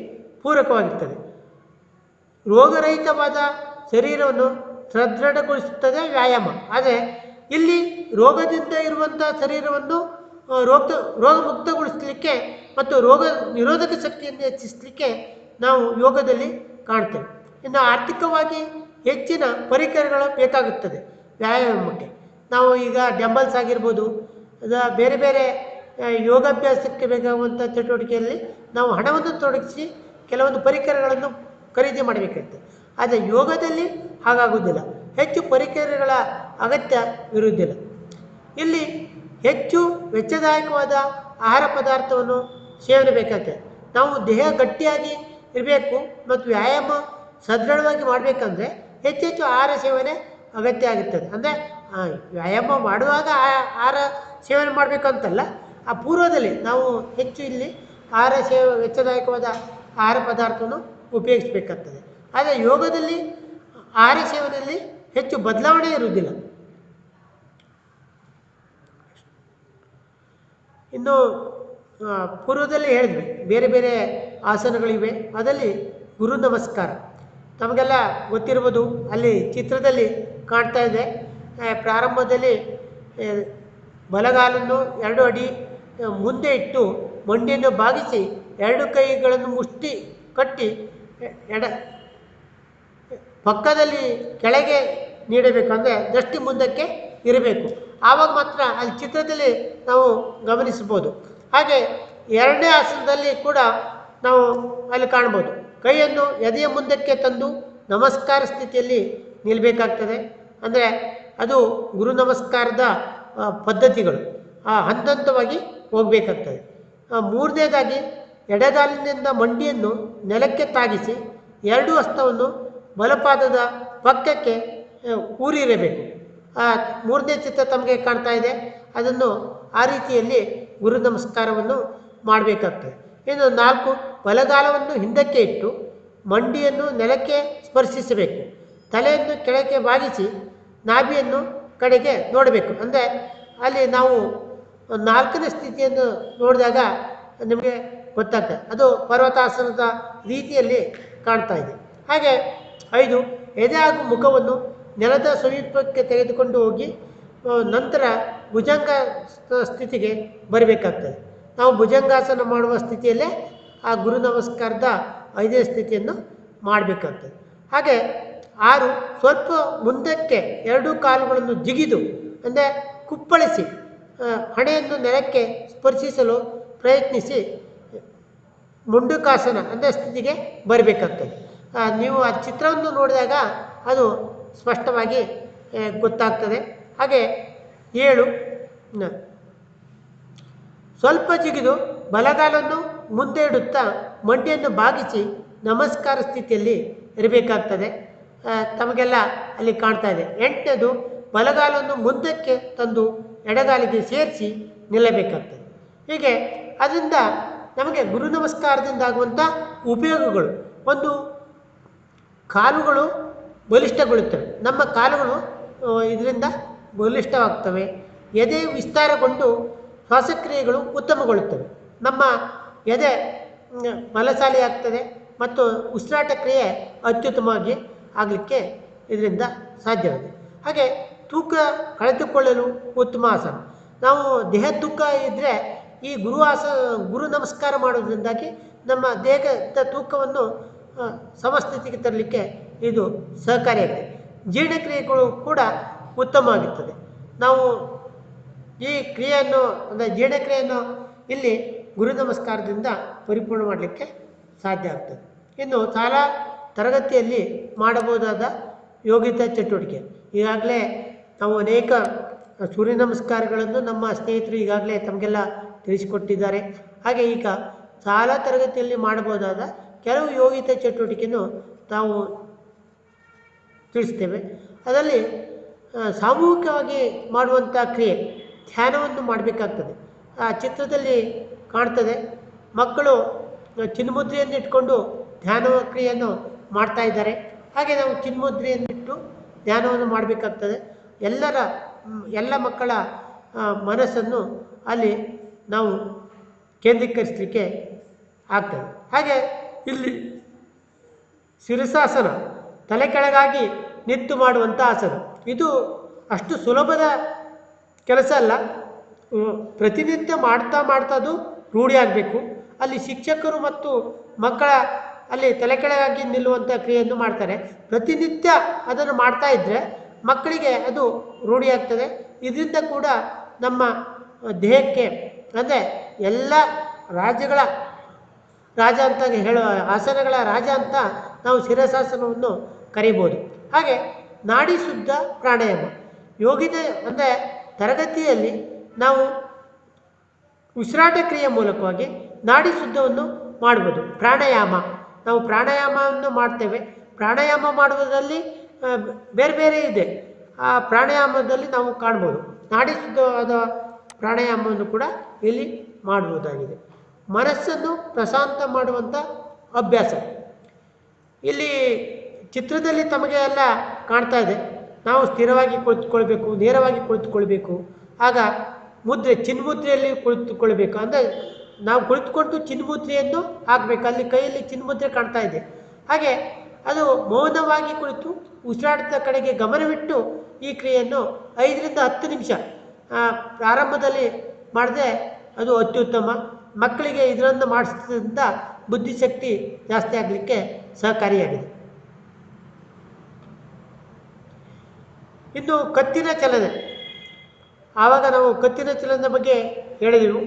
ಪೂರಕವಾಗಿರ್ತದೆ. ರೋಗರಹಿತವಾದ ಶರೀರವನ್ನು ಸದೃಢಗೊಳಿಸುತ್ತದೆ ವ್ಯಾಯಾಮ. ಆದರೆ ಇಲ್ಲಿ ರೋಗದಿಂದ ಇರುವಂಥ ಶರೀರವನ್ನು ರೋಗಮುಕ್ತಗೊಳಿಸಲಿಕ್ಕೆ ಮತ್ತು ರೋಗ ನಿರೋಧಕ ಶಕ್ತಿಯನ್ನು ಹೆಚ್ಚಿಸಲಿಕ್ಕೆ ನಾವು ಯೋಗದಲ್ಲಿ ಕಾಣ್ತೇವೆ. ಇನ್ನು ಆರ್ಥಿಕವಾಗಿ ಹೆಚ್ಚಿನ ಪರಿಕರಗಳು ಬೇಕಾಗುತ್ತದೆ ವ್ಯಾಯಾಮಕ್ಕೆ. ನಾವು ಈಗ ಡಂಬಲ್ಸ್ ಆಗಿರ್ಬೋದು, ಬೇರೆ ಬೇರೆ ಯೋಗಾಭ್ಯಾಸಕ್ಕೆ ಬೇಕಾಗುವಂಥ ಚಟುವಟಿಕೆಯಲ್ಲಿ ನಾವು ಹಣವನ್ನು ತೊಡಗಿಸಿ ಕೆಲವೊಂದು ಪರಿಕರಗಳನ್ನು ಖರೀದಿ ಮಾಡಬೇಕಾಗ್ತದೆ. ಆದರೆ ಯೋಗದಲ್ಲಿ ಹಾಗಾಗುವುದಿಲ್ಲ, ಹೆಚ್ಚು ಪರಿಕರಗಳ ಅಗತ್ಯ ಇರುವುದಿಲ್ಲ. ಇಲ್ಲಿ ಹೆಚ್ಚು ವೆಚ್ಚದಾಯಕವಾದ ಆಹಾರ ಪದಾರ್ಥವನ್ನು ಸೇವನೆ ಬೇಕಾಗ್ತದೆ. ನಾವು ದೇಹ ಗಟ್ಟಿಯಾಗಿ ಇರಬೇಕು ಮತ್ತು ವ್ಯಾಯಾಮ ಸದೃಢವಾಗಿ ಮಾಡಬೇಕಂದ್ರೆ ಹೆಚ್ಚೆಚ್ಚು ಆಹಾರ ಸೇವನೆ ಅಗತ್ಯ ಆಗುತ್ತದೆ. ಅಂದರೆ ವ್ಯಾಯಾಮ ಮಾಡುವಾಗ ಆಹಾರ ಸೇವನೆ ಮಾಡಬೇಕಂತಲ್ಲ, ಆ ಪೂರ್ವದಲ್ಲಿ ನಾವು ಹೆಚ್ಚು ಇಲ್ಲಿ ವೆಚ್ಚದಾಯಕವಾದ ಆಹಾರ ಪದಾರ್ಥವನ್ನು ಉಪಯೋಗಿಸಬೇಕಾಗ್ತದೆ. ಆದರೆ ಯೋಗದಲ್ಲಿ ಆಹಾರ ಸೇವನೆಯಲ್ಲಿ ಹೆಚ್ಚು ಬದಲಾವಣೆ ಇರುವುದಿಲ್ಲ. ಇನ್ನು ಪೂರ್ವದಲ್ಲಿ ಹೇಳಿದ್ವಿ ಬೇರೆ ಬೇರೆ ಆಸನಗಳಿವೆ. ಅದರಲ್ಲಿ ಗುರು ನಮಸ್ಕಾರ ತಮಗೆಲ್ಲ ಗೊತ್ತಿರ್ಬೋದು. ಅಲ್ಲಿ ಚಿತ್ರದಲ್ಲಿ ಕಾಣ್ತಾ ಇದೆ. ಪ್ರಾರಂಭದಲ್ಲಿ ಬಲಗಾಲನ್ನು 2 ಅಡಿ ಮುಂದೆ ಇಟ್ಟು ಮಂಡಿಯನ್ನು ಬಾಗಿಸಿ 2 ಕೈಗಳನ್ನು ಮುಷ್ಟಿ ಕಟ್ಟಿ ಪಕ್ಕದಲ್ಲಿ ಕೆಳಗೆ ನೀಡಬೇಕು. ಅಂದರೆ ದೃಷ್ಟಿ ಮುಂದಕ್ಕೆ ಇರಬೇಕು. ಆವಾಗ ಮಾತ್ರ ಅಲ್ಲಿ ಚಿತ್ರದಲ್ಲಿ ನಾವು ಗಮನಿಸ್ಬೋದು. ಹಾಗೆ 2ನೇ ಆಸನದಲ್ಲಿ ಕೂಡ ನಾವು ಅಲ್ಲಿ ಕಾಣ್ಬೋದು. ಕೈಯನ್ನು ಎದೆಯ ಮುಂದಕ್ಕೆ ತಂದು ನಮಸ್ಕಾರ ಸ್ಥಿತಿಯಲ್ಲಿ ನಿಲ್ಲಬೇಕಾಗ್ತದೆ. ಅಂದರೆ ಅದು ಗುರು ನಮಸ್ಕಾರದ ಪದ್ಧತಿಗಳು ಹಂತ ಹಂತವಾಗಿ ಹೋಗಬೇಕಾಗ್ತದೆ. 3ನೇದಾಗಿ ಎಡಗಾಲಿನಿಂದ ಮಂಡಿಯನ್ನು ನೆಲಕ್ಕೆ ತಾಗಿಸಿ 2 ಹಸ್ತವನ್ನು ಬಲಪಾದದ ಪಕ್ಕಕ್ಕೆ ಊರಿರಬೇಕು. 3ನೇ ಚಿತ್ರ ತಮಗೆ ಕಾಣ್ತಾ ಇದೆ. ಅದನ್ನು ಆ ರೀತಿಯಲ್ಲಿ ಗುರು ನಮಸ್ಕಾರವನ್ನು ಮಾಡಬೇಕಾಗ್ತದೆ. ಇನ್ನು 4 ಬಲಗಾಲವನ್ನು ಹಿಂದಕ್ಕೆ ಇಟ್ಟು ಮಂಡಿಯನ್ನು ನೆಲಕ್ಕೆ ಸ್ಪರ್ಶಿಸಬೇಕು. ತಲೆಯನ್ನು ಕೆಳಗೆ ಬಾಗಿಸಿ ನಾಭಿಯನ್ನು ಕಡೆಗೆ ನೋಡಬೇಕು. ಅಂದರೆ ಅಲ್ಲಿ ನಾವು 4ನೇ ಸ್ಥಿತಿಯನ್ನು ನೋಡಿದಾಗ ನಿಮಗೆ ಗೊತ್ತಾಗ್ತದೆ, ಅದು ಪರ್ವತಾಸನದ ರೀತಿಯಲ್ಲಿ ಕಾಣ್ತಾ ಇದೆ. ಹಾಗೆ 5 ಎದೆ ಹಾಗೂ ಮುಖವನ್ನು ನೆಲದ ಸಮೀಪಕ್ಕೆ ತೆಗೆದುಕೊಂಡು ಹೋಗಿ ನಂತರ ಭುಜಂಗ ಸ್ಥಿತಿಗೆ ಬರಬೇಕಾಗ್ತದೆ. ನಾವು ಭುಜಂಗಾಸನ ಮಾಡುವ ಸ್ಥಿತಿಯಲ್ಲೇ ಆ ಗುರು ನಮಸ್ಕಾರದ 5ನೇ ಸ್ಥಿತಿಯನ್ನು ಮಾಡಬೇಕಾಗ್ತದೆ. ಹಾಗೆ 6 ಸ್ವಲ್ಪ ಮುಂದಕ್ಕೆ 2 ಕಾಲುಗಳನ್ನು ಜಿಗಿದು ಅಂದರೆ ಕುಪ್ಪಳಿಸಿ ಹಣೆಯನ್ನು ನೆಲಕ್ಕೆ ಸ್ಪರ್ಶಿಸಲು ಪ್ರಯತ್ನಿಸಿ ಮುಂಡುಕಾಸನ ಅಂದರೆ ಸ್ಥಿತಿಗೆ ಬರಬೇಕಾಗ್ತದೆ. ನೀವು ಆ ಚಿತ್ರವನ್ನು ನೋಡಿದಾಗ ಅದು ಸ್ಪಷ್ಟವಾಗಿ ಗೊತ್ತಾಗ್ತದೆ. ಹಾಗೆ 7 ಸ್ವಲ್ಪ ಜಿಗಿದು ಬಲಗಾಲನ್ನು ಮುಂದೆ ಇಡುತ್ತಾ ಮಂಡಿಯನ್ನು ಬಾಗಿಸಿ ನಮಸ್ಕಾರ ಸ್ಥಿತಿಯಲ್ಲಿ ಇರಬೇಕಾಗ್ತದೆ. ತಮಗೆಲ್ಲ ಅಲ್ಲಿ ಕಾಣ್ತಾ ಇದೆ. 8ನೇದು ಬಲಗಾಲನ್ನು ಮುಂದಕ್ಕೆ ತಂದು ಎಡಗಾಲಿಗೆ ಸೇರಿಸಿ ನಿಲ್ಲಬೇಕಾಗ್ತದೆ. ಹೀಗೆ ಅದರಿಂದ ನಮಗೆ ಗುರು ನಮಸ್ಕಾರದಿಂದ ಆಗುವಂಥ ಉಪಯೋಗಗಳು, ಒಂದು ಕಾಲುಗಳು ಬಲಿಷ್ಠಗೊಳ್ಳುತ್ತವೆ. ನಮ್ಮ ಕಾಲುಗಳು ಇದರಿಂದ ಬಲಿಷ್ಠವಾಗ್ತವೆ. ಎದೆ ವಿಸ್ತಾರಗೊಂಡು ಶ್ವಾಸಕ್ರಿಯೆಗಳು ಉತ್ತಮಗೊಳ್ಳುತ್ತವೆ. ನಮ್ಮ ಎದೆ ಬಲಶಾಲಿ ಆಗ್ತದೆ ಮತ್ತು ಉಸಿರಾಟ ಕ್ರಿಯೆ ಅತ್ಯುತ್ತಮವಾಗಿ ಆಗಲಿಕ್ಕೆ ಇದರಿಂದ ಸಾಧ್ಯವಿದೆ. ಹಾಗೆ ತೂಕ ಕಳೆದುಕೊಳ್ಳಲು ಉತ್ತಮ ಆಸನ. ನಾವು ದೇಹ ತೂಕ ಇದ್ದರೆ ಈ ಗುರು ನಮಸ್ಕಾರ ಮಾಡೋದ್ರಿಂದಾಗಿ ನಮ್ಮ ದೇಹದ ತೂಕವನ್ನು ಸಮಸ್ಥಿತಿಗೆ ತರಲಿಕ್ಕೆ ಇದು ಸಹಕಾರಿಯಾಗಿದೆ. ಜೀರ್ಣಕ್ರಿಯೆಗಳು ಕೂಡ ಉತ್ತಮವಾಗಿರ್ತದೆ. ನಾವು ಈ ಕ್ರಿಯೆಯನ್ನು ಅಂದರೆ ಜೀರ್ಣಕ್ರಿಯೆಯನ್ನು ಇಲ್ಲಿ ಗುರು ನಮಸ್ಕಾರದಿಂದ ಪರಿಪೂರ್ಣ ಮಾಡಲಿಕ್ಕೆ ಸಾಧ್ಯ ಆಗ್ತದೆ. ಇನ್ನು ಶಾಲಾ ತರಗತಿಯಲ್ಲಿ ಮಾಡಬಹುದಾದ ಯೋಗಿತ ಚಟುವಟಿಕೆ, ಈಗಾಗಲೇ ನಾವು ಅನೇಕ ಸೂರ್ಯ ನಮಸ್ಕಾರಗಳನ್ನು ನಮ್ಮ ಸ್ನೇಹಿತರು ಈಗಾಗಲೇ ತಮಗೆಲ್ಲ ತಿಳಿಸಿಕೊಟ್ಟಿದ್ದಾರೆ. ಹಾಗೆ ಈಗ ಶಾಲಾ ತರಗತಿಯಲ್ಲಿ ಮಾಡಬಹುದಾದ ಕೆಲವು ಯೋಗಿತ ಚಟುವಟಿಕೆಯನ್ನು ನಾವು ತಿಳಿಸ್ತೇವೆ. ಅದರಲ್ಲಿ ಸಾಮೂಹಿಕವಾಗಿ ಮಾಡುವಂಥ ಕ್ರಿಯೆ ಧ್ಯಾನವನ್ನು ಮಾಡಬೇಕಾಗ್ತದೆ. ಆ ಚಿತ್ರದಲ್ಲಿ ಕಾಣ್ತದೆ, ಮಕ್ಕಳು ಚಿನ್ಮುದ್ರೆಯನ್ನು ಇಟ್ಕೊಂಡು ಧ್ಯಾನ ಕ್ರಿಯೆಯನ್ನು ಮಾಡ್ತಾ ಇದ್ದಾರೆ. ಹಾಗೆ ನಾವು ಚಿನ್ಮುದ್ರೆಯನ್ನಿಟ್ಟು ಧ್ಯಾನವನ್ನು ಮಾಡಬೇಕಾಗ್ತದೆ. ಎಲ್ಲ ಮಕ್ಕಳ ಮನಸ್ಸನ್ನು ಅಲ್ಲಿ ನಾವು ಕೇಂದ್ರೀಕರಿಸಲಿಕ್ಕೆ ಆಗ್ತದೆ. ಹಾಗೆ ಇಲ್ಲಿ ಶಿರಸಾಸನ, ತಲೆ ಕೆಳಗಾಗಿ ನಿಂತು ಮಾಡುವಂಥ ಆಸನ. ಇದು ಅಷ್ಟು ಸುಲಭದ ಕೆಲಸ ಅಲ್ಲ. ಪ್ರತಿನಿತ್ಯ ಮಾಡ್ತಾ ಅದು ರೂಢಿ ಆಗಬೇಕು. ಅಲ್ಲಿ ಶಿಕ್ಷಕರು ಮತ್ತು ಮಕ್ಕಳ ಅಲ್ಲಿ ತಲೆ ಕೆಳಗಾಗಿ ನಿಲ್ಲುವಂಥ ಕ್ರಿಯೆಯನ್ನು ಮಾಡ್ತಾರೆ. ಪ್ರತಿನಿತ್ಯ ಅದನ್ನು ಮಾಡ್ತಾ ಇದ್ದರೆ ಮಕ್ಕಳಿಗೆ ಅದು ರೂಢಿ ಆಗ್ತದೆ. ಇದರಿಂದ ಕೂಡ ನಮ್ಮ ದೇಹಕ್ಕೆ, ಅಂದರೆ ಎಲ್ಲ ರಾಜ್ಯಗಳ ರಾಜ ಅಂತ ಹೇಳುವ ಆಸನಗಳ ರಾಜ ಅಂತ ನಾವು ಶಿರಸಾಸನವನ್ನು ಕರೀಬೋದು. ಹಾಗೆ ನಾಡಿ ಶುದ್ಧ ಪ್ರಾಣಾಯಾಮ, ಯೋಗಿದ ಅಂದರೆ ತರಗತಿಯಲ್ಲಿ ನಾವು ಉಸಿರಾಟ ಕ್ರಿಯೆ ಮೂಲಕವಾಗಿ ನಾಡಿ ಶುದ್ಧವನ್ನು ಮಾಡ್ಬೋದು. ಪ್ರಾಣಾಯಾಮ, ನಾವು ಪ್ರಾಣಾಯಾಮವನ್ನು ಮಾಡ್ತೇವೆ. ಪ್ರಾಣಾಯಾಮ ಮಾಡುವುದರಲ್ಲಿ ಬೇರೆ ಬೇರೆ ಇದೆ. ಆ ಪ್ರಾಣಾಯಾಮದಲ್ಲಿ ನಾವು ಕಾಣ್ಬೋದು. ನಾಡಿ ಶುದ್ಧವಾದ ಪ್ರಾಣಾಯಾಮವನ್ನು ಕೂಡ ಇಲ್ಲಿ ಮಾಡ್ಬೋದಾಗಿದೆ. ಮನಸ್ಸನ್ನು ಪ್ರಶಾಂತ ಮಾಡುವಂಥ ಅಭ್ಯಾಸ, ಇಲ್ಲಿ ಚಿತ್ರದಲ್ಲಿ ತಮಗೆ ಎಲ್ಲ ಕಾಣ್ತಾ ಇದೆ. ನಾವು ಸ್ಥಿರವಾಗಿ ಕುಳಿತುಕೊಳ್ಬೇಕು, ನೇರವಾಗಿ ಕುಳಿತುಕೊಳ್ಬೇಕು. ಆಗ ಮುದ್ರೆ, ಚಿನ್ಮುದ್ರೆಯಲ್ಲಿ ಕುಳಿತುಕೊಳ್ಬೇಕು. ಅಂದರೆ ನಾವು ಕುಳಿತುಕೊಂಡು ಚಿನ್ಮುದ್ರೆಯನ್ನು ಹಾಕಬೇಕು. ಅಲ್ಲಿ ಕೈಯಲ್ಲಿ ಚಿನ್ಮುದ್ರೆ ಕಾಣ್ತಾ ಇದೆ. ಹಾಗೆ ಅದು ಮೌನವಾಗಿ ಕುಳಿತು ಉಸಿರಾಟದ ಕಡೆಗೆ ಗಮನವಿಟ್ಟು ಈ ಕ್ರಿಯೆಯನ್ನು 5 ರಿಂದ 10 ನಿಮಿಷ ಪ್ರಾರಂಭದಲ್ಲಿ ಮಾಡಿದ್ರೆ ಅದು ಅತ್ಯುತ್ತಮ. ಮಕ್ಕಳಿಗೆ ಇದನ್ನು ಮಾಡಿಸೋದ್ರಿಂದ ಬುದ್ಧಿಶಕ್ತಿ ಜಾಸ್ತಿ ಆಗಲಿಕ್ಕೆ ಸಹಕಾರಿಯಾಗಿದೆ. ಇನ್ನು ಕತ್ತಿನ ಚಲನೆ, ಆವಾಗ ನಾವು ಕತ್ತಿನ ಚಲನೆ ಬಗ್ಗೆ ಹೇಳಿದೆವು.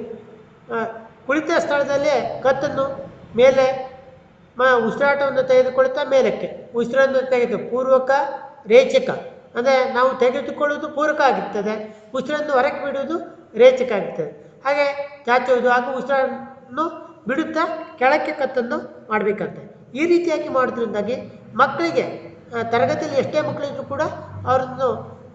ಕುಳಿತ ಸ್ಥಳದಲ್ಲೇ ಕತ್ತನ್ನು ಮೇಲೆ ಉಸಿರಾಟವನ್ನು ತೆಗೆದುಕೊಳ್ತಾ ಮೇಲಕ್ಕೆ ಉಸಿರನ್ನು ತೆಗೆದು ಪೂರ್ವಕ ರೇಚಕ, ಅಂದರೆ ನಾವು ತೆಗೆದುಕೊಳ್ಳುವುದು ಪೂರಕ ಆಗಿರ್ತದೆ, ಉಸಿರನ್ನು ಹೊರಗೆ ಬಿಡುವುದು ರೇಚಕ ಆಗಿರ್ತದೆ. ಹಾಗೆ ಚಾಚುವುದು ಹಾಗೂ ಉಸಿರನ್ನು ಬಿಡುತ್ತಾ ಕೆಳಕ್ಕೆ ಕತ್ತನ್ನು ಮಾಡಬೇಕಂತೆ. ಈ ರೀತಿಯಾಗಿ ಮಾಡೋದ್ರಿಂದಾಗಿ ಮಕ್ಕಳಿಗೆ ತರಗತಿಯಲ್ಲಿ ಎಷ್ಟೇ ಮಕ್ಕಳಿದ್ರು ಕೂಡ ಅವರನ್ನು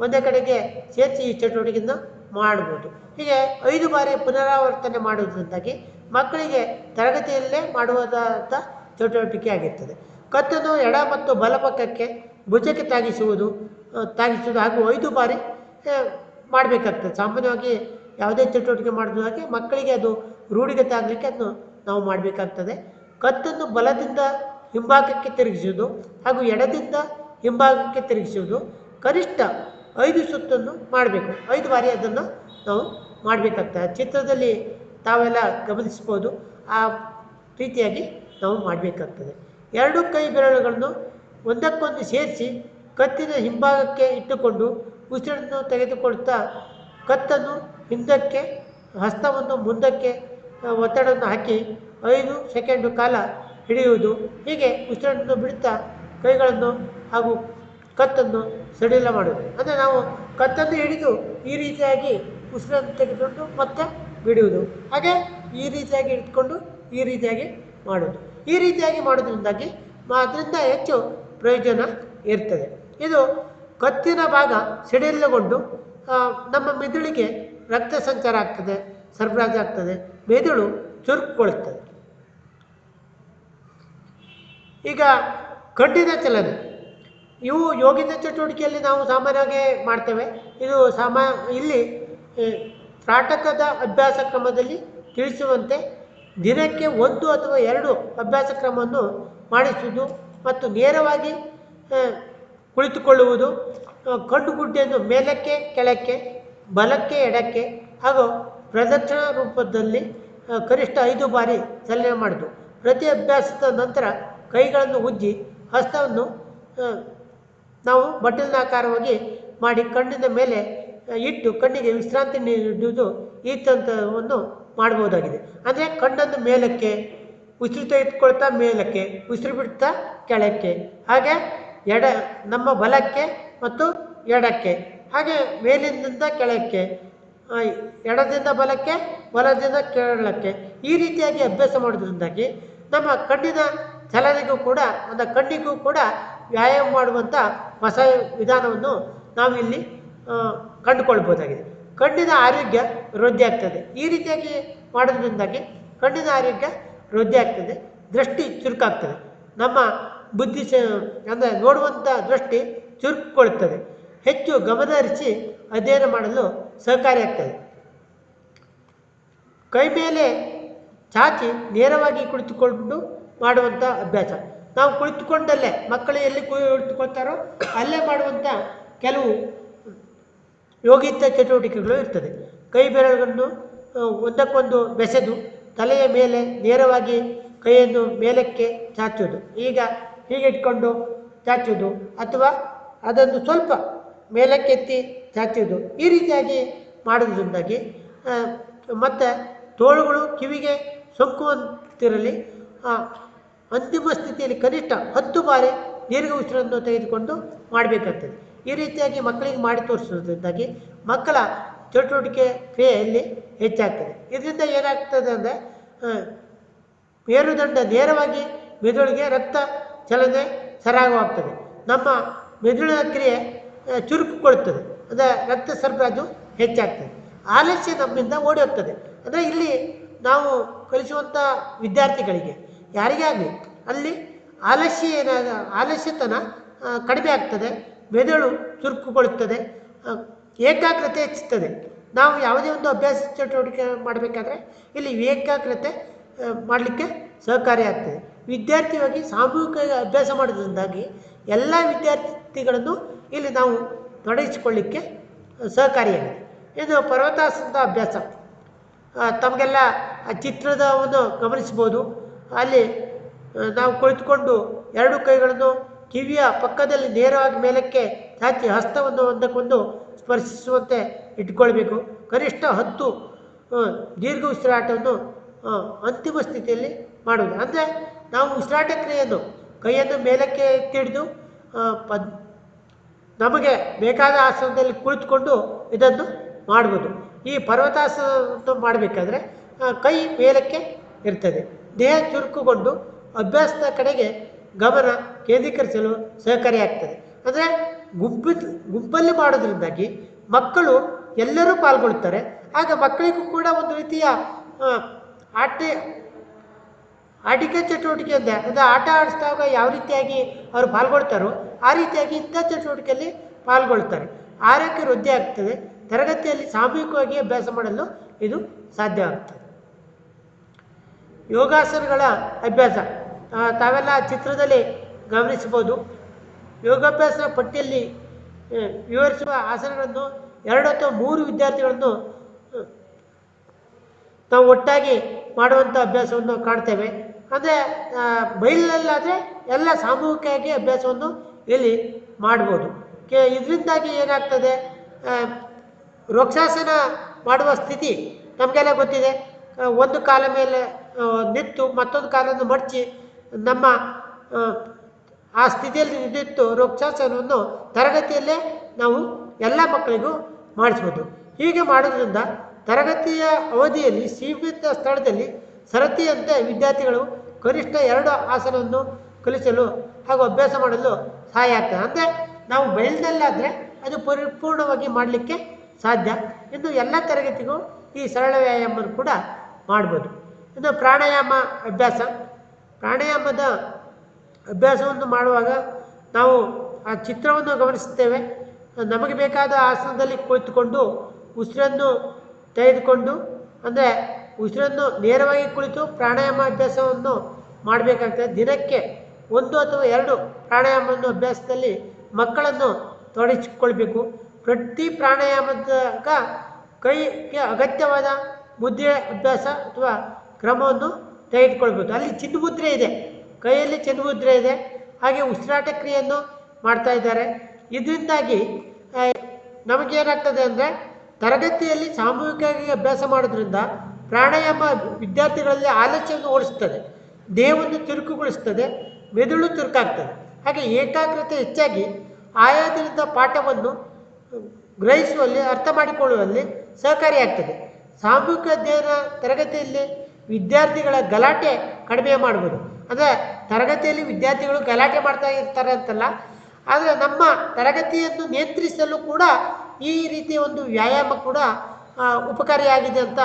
ಒಂದೇ ಕಡೆಗೆ ಸೇರಿಸಿ ಈ ಚಟುವಟಿಕೆಯನ್ನು ಮಾಡ್ಬೋದು. ಹೀಗೆ 5 ಬಾರಿ ಪುನರಾವರ್ತನೆ ಮಾಡುವುದರಿಂದಾಗಿ ಮಕ್ಕಳಿಗೆ ತರಗತಿಯಲ್ಲೇ ಮಾಡುವುದಾದ ಚಟುವಟಿಕೆ ಆಗಿರ್ತದೆ. ಕತ್ತನ್ನು ಎಡ ಮತ್ತು ಬಲಪಕ್ಕಕ್ಕೆ ಭುಜಕ್ಕೆ ತಾಗಿಸುವುದು ಹಾಗೂ 5 ಬಾರಿ ಮಾಡಬೇಕಾಗ್ತದೆ. ಸಾಮಾನ್ಯವಾಗಿ ಯಾವುದೇ ಚಟುವಟಿಕೆ ಮಾಡಿದಾಗೆ ಮಕ್ಕಳಿಗೆ ಅದು ರೂಢಿಗತ ಆಗಲಿಕ್ಕೆ ಅದನ್ನು ನಾವು ಮಾಡಬೇಕಾಗ್ತದೆ. ಕತ್ತನ್ನು ಬಲದಿಂದ ಹಿಂಭಾಗಕ್ಕೆ ತಿರುಗಿಸುವುದು ಹಾಗೂ ಎಡದಿಂದ ಹಿಂಭಾಗಕ್ಕೆ ತಿರುಗಿಸುವುದು. ಕನಿಷ್ಠ 5 ಸುತ್ತನ್ನು ಮಾಡಬೇಕು. 5 ಬಾರಿ ಅದನ್ನು ನಾವು ಮಾಡಬೇಕಾಗ್ತದೆ. ಚಿತ್ರದಲ್ಲಿ ತಾವೆಲ್ಲ ಗಮನಿಸ್ಬೋದು. ಆ ರೀತಿಯಾಗಿ ನಾವು ಮಾಡಬೇಕಾಗ್ತದೆ. 2 ಕೈ ಬೆರಳುಗಳನ್ನು ಒಂದಕ್ಕೊಂದು ಸೇರಿಸಿ ಕತ್ತಿನ ಹಿಂಭಾಗಕ್ಕೆ ಇಟ್ಟುಕೊಂಡು ಉಸಿರನ್ನು ತೆಗೆದುಕೊಳ್ತಾ ಕತ್ತನ್ನು ಹಿಂದಕ್ಕೆ, ಹಸ್ತವನ್ನು ಮುಂದಕ್ಕೆ ಒತ್ತಡವನ್ನು ಹಾಕಿ 5 ಸೆಕೆಂಡು ಕಾಲ ಹಿಡಿಯುವುದು. ಹೀಗೆ ಉಸಿರನ್ನು ಬಿಡುತ್ತಾ ಕೈಗಳನ್ನು ಹಾಗೂ ಕತ್ತನ್ನು ಸಡಿಲ ಮಾಡುವುದು. ಅಂದರೆ ನಾವು ಕತ್ತನ್ನು ಹಿಡಿದು ಈ ರೀತಿಯಾಗಿ ಉಸಿರನ್ನು ತೆಗೆದುಕೊಂಡು ಮತ್ತೆ ಬಿಡುವುದು. ಹಾಗೆ ಈ ರೀತಿಯಾಗಿ ಇಟ್ಕೊಂಡು ಈ ರೀತಿಯಾಗಿ ಮಾಡೋದು. ಈ ರೀತಿಯಾಗಿ ಮಾಡೋದ್ರಿಂದಾಗಿ ಅದರಿಂದ ಹೆಚ್ಚು ಪ್ರಯೋಜನ ಇರ್ತದೆ. ಇದು ಕತ್ತಿನ ಭಾಗ ಸಡಿಲಗೊಂಡು ನಮ್ಮ ಮೆದುಳಿಗೆ ರಕ್ತ ಸಂಚಾರ ಆಗ್ತದೆ, ಸರಬರಾಜು ಆಗ್ತದೆ, ಮೆದುಳು ಚುರುಕುಗೊಳ್ಳುತ್ತದೆ. ಈಗ ಕಣ್ಣಿನ ಚಲನೆ, ಇವು ಯೋಗಿನ ಚಟುವಟಿಕೆಯಲ್ಲಿ ನಾವು ಸಾಮಾನ್ಯವಾಗಿ ಮಾಡ್ತೇವೆ. ಇದು ಇಲ್ಲಿ ತ್ರಾಟಕದ ಅಭ್ಯಾಸ ಕ್ರಮದಲ್ಲಿ ತಿಳಿಸುವಂತೆ ದಿನಕ್ಕೆ 1 ಅಥವಾ 2 ಅಭ್ಯಾಸ ಕ್ರಮವನ್ನು ಮಾಡಿಸುವುದು ಮತ್ತು ನೇರವಾಗಿ ಕುಳಿತುಕೊಳ್ಳುವುದು. ಕಣ್ಣುಗುಡ್ಡೆಯನ್ನು ಮೇಲಕ್ಕೆ ಕೆಳಕ್ಕೆ, ಬಲಕ್ಕೆ ಎಡಕ್ಕೆ ಹಾಗೂ ಪ್ರದಕ್ಷಿಣಾ ರೂಪದಲ್ಲಿ ಕನಿಷ್ಠ 5 ಬಾರಿ ಚಲನೆ ಮಾಡೋದು. ಪ್ರತಿ ಅಭ್ಯಾಸದ ನಂತರ ಕೈಗಳನ್ನು ಉಜ್ಜಿ ಹಸ್ತವನ್ನು ನಾವು ಬಟಲಿನಾಕಾರವಾಗಿ ಮಾಡಿ ಕಣ್ಣಿನ ಮೇಲೆ ಇಟ್ಟು ಕಣ್ಣಿಗೆ ವಿಶ್ರಾಂತಿ ನೀಡುವುದು. ಈ ತಂತ್ರವನ್ನು ಮಾಡ್ಬೋದಾಗಿದೆ. ಅಂದರೆ ಕಣ್ಣನ್ನು ಮೇಲಕ್ಕೆ, ಉಸಿರು ತೆಗೆದುಕೊಳ್ತಾ ಮೇಲಕ್ಕೆ, ಉಸಿರು ಬಿಡ್ತಾ ಕೆಳಕ್ಕೆ, ಹಾಗೆ ನಮ್ಮ ಬಲಕ್ಕೆ ಮತ್ತು ಎಡಕ್ಕೆ, ಹಾಗೆ ಮೇಲಿನಿಂದ ಕೆಳಕ್ಕೆ, ಎಡದಿಂದ ಬಲಕ್ಕೆ, ಬಲದಿಂದ ಕೆಳಕ್ಕೆ, ಈ ರೀತಿಯಾಗಿ ಅಭ್ಯಾಸ ಮಾಡೋದ್ರಿಂದಾಗಿ ನಮ್ಮ ಕಣ್ಣಿನ ಚಲನೆಗೂ ಕೂಡ, ಅಂದರೆ ಕಣ್ಣಿಗೂ ಕೂಡ ವ್ಯಾಯಾಮ ಮಾಡುವಂಥ ಹೊಸ ವಿಧಾನವನ್ನು ನಾವಿಲ್ಲಿ ಕಂಡುಕೊಳ್ಬೋದಾಗಿದೆ. ಕಣ್ಣಿನ ಆರೋಗ್ಯ ವೃದ್ಧಿ ಆಗ್ತದೆ. ಈ ರೀತಿಯಾಗಿ ಮಾಡೋದ್ರಿಂದಾಗಿ ಕಣ್ಣಿನ ಆರೋಗ್ಯ ವೃದ್ಧಿ ಆಗ್ತದೆ, ದೃಷ್ಟಿ ಚುರುಕಾಗ್ತದೆ, ನಮ್ಮ ಬುದ್ಧಿ ಅಂದರೆ ನೋಡುವಂಥ ದೃಷ್ಟಿ ಚುರುಕುಗೊಳ್ಳುತ್ತದೆ, ಹೆಚ್ಚು ಗಮನ ಹರಿಸಿ ಅಧ್ಯಯನ ಮಾಡಲು ಸಹಕಾರಿಯಾಗ್ತದೆ. ಕೈ ಮೇಲೆ ಚಾಚಿ ನೇರವಾಗಿ ಕುಳಿತುಕೊಂಡು ಮಾಡುವಂಥ ಅಭ್ಯಾಸ. ನಾವು ಕುಳಿತುಕೊಂಡಲ್ಲೇ ಮಕ್ಕಳು ಎಲ್ಲಿ ಕುಳಿತುಕೊಳ್ತಾರೋ ಅಲ್ಲೇ ಮಾಡುವಂಥ ಕೆಲವು ಯೋಗಿತ ಚಟುವಟಿಕೆಗಳು ಇರ್ತದೆ. ಕೈ ಬೆರಳನ್ನು ಒಂದಕ್ಕೊಂದು ಬೆಸೆದು ತಲೆಯ ಮೇಲೆ ನೇರವಾಗಿ ಕೈಯನ್ನು ಮೇಲಕ್ಕೆ ಚಾಚೋದು, ಈಗ ಹೀಗೆ ಇಟ್ಕೊಂಡು ಚಾಚೋದು, ಅಥವಾ ಅದನ್ನು ಸ್ವಲ್ಪ ಮೇಲಕ್ಕೆತ್ತಿ ಚಾಚೋದು. ಈ ರೀತಿಯಾಗಿ ಮಾಡೋದ್ರಿಂದಾಗಿ ಮತ್ತು ತೋಳುಗಳು ಕಿವಿಗೆ ಸೊಕ್ಕುವಂತಿರಲಿ. ಅಂತಿಮ ಸ್ಥಿತಿಯಲ್ಲಿ ಕನಿಷ್ಠ 10 ಬಾರಿ ದೀರ್ಘ ಉಸಿರನ್ನು ತೆಗೆದುಕೊಂಡು ಮಾಡಬೇಕಾಗ್ತದೆ. ಈ ರೀತಿಯಾಗಿ ಮಕ್ಕಳಿಗೆ ಮಾಡಿ ತೋರಿಸೋದ್ರಿಂದಾಗಿ ಮಕ್ಕಳ ಚಟುವಟಿಕೆ ಕ್ರಿಯೆಯಲ್ಲಿ ಹೆಚ್ಚಾಗ್ತದೆ. ಇದರಿಂದ ಏನಾಗ್ತದೆ ಅಂದರೆ ಮೇರುದಂಡ ನೇರವಾಗಿ ಮೆದುಳಿಗೆ ರಕ್ತ ಚಲನೆ ಸರಾಗವಾಗ್ತದೆ. ನಮ್ಮ ಮೆದುಳಿನ ಕ್ರಿಯೆ ಚುರುಕುಗೊಳ್ಳುತ್ತದೆ, ಅಂದರೆ ರಕ್ತ ಸರಬರಾಜು ಹೆಚ್ಚಾಗ್ತದೆ. ಆಲಸ್ಯ ನಮ್ಮಿಂದ ಓಡಿ ಹೋಗ್ತದೆ. ಅಂದರೆ ಇಲ್ಲಿ ನಾವು ಕಲಿಸುವಂಥ ವಿದ್ಯಾರ್ಥಿಗಳಿಗೆ ಯಾರಿಗೇ ಆಗಲಿ ಅಲ್ಲಿ ಆಲಸ್ಯತನ ಕಡಿಮೆ ಆಗ್ತದೆ, ಮೆದುಳು ಚುರುಕುಗೊಳ್ಳುತ್ತದೆ, ಏಕಾಗ್ರತೆ ಹೆಚ್ಚುತ್ತದೆ. ನಾವು ಯಾವುದೇ ಒಂದು ಅಭ್ಯಾಸ ಚಟುವಟಿಕೆ ಮಾಡಬೇಕಾದ್ರೆ ಇಲ್ಲಿ ಏಕಾಗ್ರತೆ ಮಾಡಲಿಕ್ಕೆ ಸಹಕಾರಿಯಾಗ್ತದೆ. ವಿದ್ಯಾರ್ಥಿಯಾಗಿ ಸಾಮೂಹಿಕ ಅಭ್ಯಾಸ ಮಾಡೋದ್ರಿಂದಾಗಿ ಎಲ್ಲ ವಿದ್ಯಾರ್ಥಿಗಳನ್ನು ಇಲ್ಲಿ ನಾವು ತೊಡಗಿಸಿಕೊಳ್ಳಿಕ್ಕೆ ಸಹಕಾರಿಯಾಗಿದೆ. ಇದು ಪರ್ವತಾಸನದ ಅಭ್ಯಾಸ. ತಮಗೆಲ್ಲ ಆ ಚಿತ್ರದವನ್ನು ಗಮನಿಸ್ಬೋದು. ಅಲ್ಲಿ ನಾವು ಕುಳಿತುಕೊಂಡು 2 ಕೈಗಳನ್ನು ಕಿವಿಯ ಪಕ್ಕದಲ್ಲಿ ನೇರವಾಗಿ ಮೇಲಕ್ಕೆ ಚಾಚಿ ಹಸ್ತವನ್ನು ಒಂದಕ್ಕೊಂದು ಸ್ಪರ್ಶಿಸುವಂತೆ ಇಟ್ಕೊಳ್ಬೇಕು. ಕನಿಷ್ಠ 10 ದೀರ್ಘ ಉಸಿರಾಟವನ್ನು ಅಂತಿಮ ಸ್ಥಿತಿಯಲ್ಲಿ ಮಾಡುವುದು. ಅಂದರೆ ನಾವು ಉಸಿರಾಟ ಕ್ರಿಯೆಯನ್ನು ಕೈಯನ್ನು ಮೇಲಕ್ಕೆ ಎತ್ತಿಡಿದು ನಮಗೆ ಬೇಕಾದ ಆಸನದಲ್ಲಿ ಕುಳಿತುಕೊಂಡು ಇದನ್ನು ಮಾಡ್ಬೋದು. ಈ ಪರ್ವತಾಸನ ಮಾಡಬೇಕಾದ್ರೆ ಕೈ ಮೇಲಕ್ಕೆ ಇರ್ತದೆ, ದೇಹ ಚುರುಕುಗೊಂಡು ಅಭ್ಯಾಸದ ಕಡೆಗೆ ಗಮನ ಕೇಂದ್ರೀಕರಿಸಲು ಸಹಕಾರಿಯಾಗ್ತದೆ. ಅಂದರೆ ಗುಂಪಲ್ಲಿ ಮಾಡೋದ್ರಿಂದಾಗಿ ಮಕ್ಕಳು ಎಲ್ಲರೂ ಪಾಲ್ಗೊಳ್ತಾರೆ. ಆಗ ಮಕ್ಕಳಿಗೂ ಕೂಡ ಒಂದು ರೀತಿಯ ಆಟಿಕೆ ಚಟುವಟಿಕೆ ಅಂದರೆ ಆಟ ಆಡಿಸಿದಾಗ ಯಾವ ರೀತಿಯಾಗಿ ಅವರು ಪಾಲ್ಗೊಳ್ತಾರೋ ಆ ರೀತಿಯಾಗಿ ಇಂಥ ಚಟುವಟಿಕೆಯಲ್ಲಿ ಪಾಲ್ಗೊಳ್ತಾರೆ. ಆರೋಗ್ಯ ವೃದ್ಧಿ ಆಗ್ತದೆ. ತರಗತಿಯಲ್ಲಿ ಸಾಮೂಹಿಕವಾಗಿ ಅಭ್ಯಾಸ ಮಾಡಲು ಇದು ಸಾಧ್ಯವಾಗ್ತದೆ. ಯೋಗಾಸನಗಳ ಅಭ್ಯಾಸ ತಾವೆಲ್ಲ ಚಿತ್ರದಲ್ಲಿ ಗಮನಿಸಬಹುದು. ಯೋಗಾಭ್ಯಾಸ ಪಟ್ಟಿಯಲ್ಲಿ ವಿವರಿಸುವ ಆಸನಗಳನ್ನು 2 ಅಥವಾ 3 ವಿದ್ಯಾರ್ಥಿಗಳನ್ನು ನಾವು ಒಟ್ಟಾಗಿ ಮಾಡುವಂಥ ಅಭ್ಯಾಸವನ್ನು ಕಾಣ್ತೇವೆ. ಅಂದರೆ ಬಯಲಲ್ಲಾದರೆ ಎಲ್ಲ ಸಾಮೂಹಿಕವಾಗಿ ಅಭ್ಯಾಸವನ್ನು ಇಲ್ಲಿ ಮಾಡ್ಬೋದು. ಇದರಿಂದಾಗಿ ಏನಾಗ್ತದೆ, ವೃಕ್ಷಾಸನ ಮಾಡುವ ಸ್ಥಿತಿ ನಮಗೆಲ್ಲ ಗೊತ್ತಿದೆ. ಒಂದು ಕಾಲ ಮೇಲೆ ನಿಂತು ಮತ್ತೊಂದು ಕಾಲನ್ನು ಮಡಚಿ ನಮ್ಮ ಆ ಸ್ಥಿತಿಯಲ್ಲಿ ನಿಂತು ವೃಕ್ಷಾಸನವನ್ನು ತರಗತಿಯಲ್ಲೇ ನಾವು ಎಲ್ಲ ಮಕ್ಕಳಿಗೂ ಮಾಡಿಸ್ಬೋದು. ಹೀಗೆ ಮಾಡೋದ್ರಿಂದ ತರಗತಿಯ ಅವಧಿಯಲ್ಲಿ ಸೀಮಿತ ಸ್ಥಳದಲ್ಲಿ ಸರತಿಯಂತೆ ವಿದ್ಯಾರ್ಥಿಗಳು ಕನಿಷ್ಠ 2 ಆಸನವನ್ನು ಕಲಿಸಲು ಹಾಗೂ ಅಭ್ಯಾಸ ಮಾಡಲು ಸಹಾಯ ಆಗ್ತದೆ. ಅಂದರೆ ನಾವು ಬಯಲಿನಲ್ಲಾದರೆ ಅದು ಪರಿಪೂರ್ಣವಾಗಿ ಮಾಡಲಿಕ್ಕೆ ಸಾಧ್ಯ. ಇನ್ನು ಎಲ್ಲ ತರಗತಿಗೂ ಈ ಸರಳ ವ್ಯಾಯಾಮವನ್ನು ಕೂಡ ಮಾಡ್ಬೋದು. ಇನ್ನು ಪ್ರಾಣಾಯಾಮ ಅಭ್ಯಾಸ. ಪ್ರಾಣಾಯಾಮದ ಅಭ್ಯಾಸವನ್ನು ಮಾಡುವಾಗ ನಾವು ಆ ಚಿತ್ರವನ್ನು ಗಮನಿಸುತ್ತೇವೆ. ನಮಗೆ ಬೇಕಾದ ಆಸನದಲ್ಲಿ ಕುಳಿತುಕೊಂಡು ಉಸಿರನ್ನು ತೆಗೆದುಕೊಂಡು, ಅಂದರೆ ಉಸಿರನ್ನು ನೇರವಾಗಿ ಕುಳಿತು ಪ್ರಾಣಾಯಾಮ ಅಭ್ಯಾಸವನ್ನು ಮಾಡಬೇಕಾಗ್ತದೆ. ದಿನಕ್ಕೆ 1 ಅಥವಾ 2 ಪ್ರಾಣಾಯಾಮವನ್ನು ಅಭ್ಯಾಸದಲ್ಲಿ ಮಕ್ಕಳನ್ನು ತೊಡಗಿಸಿಕೊಳ್ಬೇಕು. ಪ್ರತಿ ಪ್ರಾಣಾಯಾಮದಾಗ ಕೈಗೆ ಅಗತ್ಯವಾದ ಮುದ್ರೆ ಅಭ್ಯಾಸ ಅಥವಾ ಕ್ರಮವನ್ನು ತೆಗೆದುಕೊಳ್ಬೋದು. ಅಲ್ಲಿ ಚಿನ್ಮುದ್ರೆ ಇದೆ, ಕೈಯಲ್ಲಿ ಚಿನ್ಮುದ್ರೆ ಇದೆ. ಹಾಗೆ ಉಸಿರಾಟ ಕ್ರಿಯೆಯನ್ನು ಮಾಡ್ತಾ ಇದ್ದಾರೆ. ಇದರಿಂದಾಗಿ ನಮಗೇನಾಗ್ತದೆ ಅಂದರೆ ತರಗತಿಯಲ್ಲಿ ಸಾಮೂಹಿಕವಾಗಿ ಅಭ್ಯಾಸ ಮಾಡೋದ್ರಿಂದ ಪ್ರಾಣಾಯಾಮ ವಿದ್ಯಾರ್ಥಿಗಳಲ್ಲಿ ಆಲಸ್ಯವನ್ನು ಓಡಿಸ್ತದೆ, ದೇಹವನ್ನು ಚುರುಕುಗೊಳಿಸ್ತದೆ, ಮೆದುಳು ಚುರುಕಾಗ್ತದೆ. ಹಾಗೆ ಏಕಾಗ್ರತೆ ಹೆಚ್ಚಾಗಿ ಆಯಾ ದಿನದ ಪಾಠವನ್ನು ಗ್ರಹಿಸುವಲ್ಲಿ, ಅರ್ಥ ಮಾಡಿಕೊಳ್ಳುವಲ್ಲಿ ಸಹಕಾರಿಯಾಗ್ತದೆ. ಸಾಮೂಹಿಕ ಅಧ್ಯಯನ ತರಗತಿಯಲ್ಲಿ ವಿದ್ಯಾರ್ಥಿಗಳ ಗಲಾಟೆ ಕಡಿಮೆ ಮಾಡ್ಬೋದು. ಅಂದರೆ ತರಗತಿಯಲ್ಲಿ ವಿದ್ಯಾರ್ಥಿಗಳು ಗಲಾಟೆ ಮಾಡ್ತಾ ಇರ್ತಾರೆ ಅಂತಲ್ಲ, ಆದರೆ ನಮ್ಮ ತರಗತಿಯನ್ನು ನಿಯಂತ್ರಿಸಲು ಕೂಡ ಈ ರೀತಿಯ ಒಂದು ವ್ಯಾಯಾಮ ಕೂಡ ಉಪಕಾರಿಯಾಗಿದೆ ಅಂತ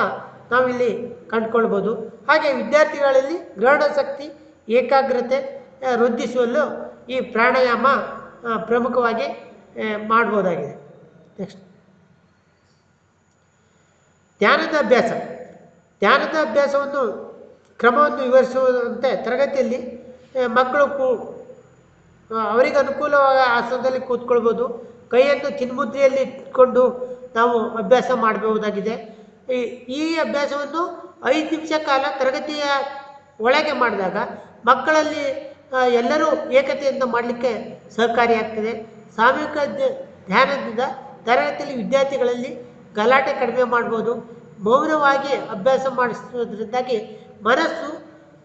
ನಾವಿಲ್ಲಿ ಕಂಡುಕೊಳ್ಬೋದು. ಹಾಗೆ ವಿದ್ಯಾರ್ಥಿಗಳಲ್ಲಿ ಗ್ರಹಣ ಶಕ್ತಿ, ಏಕಾಗ್ರತೆ ವೃದ್ಧಿಸುವಲ್ಲೂ ಈ ಪ್ರಾಣಾಯಾಮ ಪ್ರಮುಖವಾಗಿ ಮಾಡ್ಬೋದಾಗಿದೆ. ನೆಕ್ಸ್ಟ್ ಧ್ಯಾನದ ಅಭ್ಯಾಸ. ಧ್ಯಾನದ ಅಭ್ಯಾಸವನ್ನು ಕ್ರಮವನ್ನು ವಿವರಿಸುವಂತೆ ತರಗತಿಯಲ್ಲಿ ಮಕ್ಕಳು ಅವರಿಗೆ ಅನುಕೂಲವಾದ ಆಸನದಲ್ಲಿ ಕೂತ್ಕೊಳ್ಬೋದು. ಕೈಯನ್ನು ಚಿನ್ಮುದ್ರೆಯಲ್ಲಿ ಇಟ್ಕೊಂಡು ನಾವು ಅಭ್ಯಾಸ ಮಾಡಬಹುದಾಗಿದೆ. ಈ ಅಭ್ಯಾಸವನ್ನು 5 ನಿಮಿಷ ಕಾಲ ತರಗತಿಯ ಒಳಗೆ ಮಾಡಿದಾಗ ಮಕ್ಕಳಲ್ಲಿ ಎಲ್ಲರೂ ಏಕತೆಯಿಂದ ಮಾಡಲಿಕ್ಕೆ ಸಹಕಾರಿಯಾಗ್ತದೆ. ಸಾಮೂಹಿಕ ಧ್ಯಾನದಿಂದ ತರಗತಿಯಲ್ಲಿ ವಿದ್ಯಾರ್ಥಿಗಳಲ್ಲಿ ಗಲಾಟೆ ಕಡಿಮೆ ಮಾಡ್ಬೋದು. ಮೌನವಾಗಿ ಅಭ್ಯಾಸ ಮಾಡಿಸೋದ್ರಿಂದಾಗಿ ಮನಸ್ಸು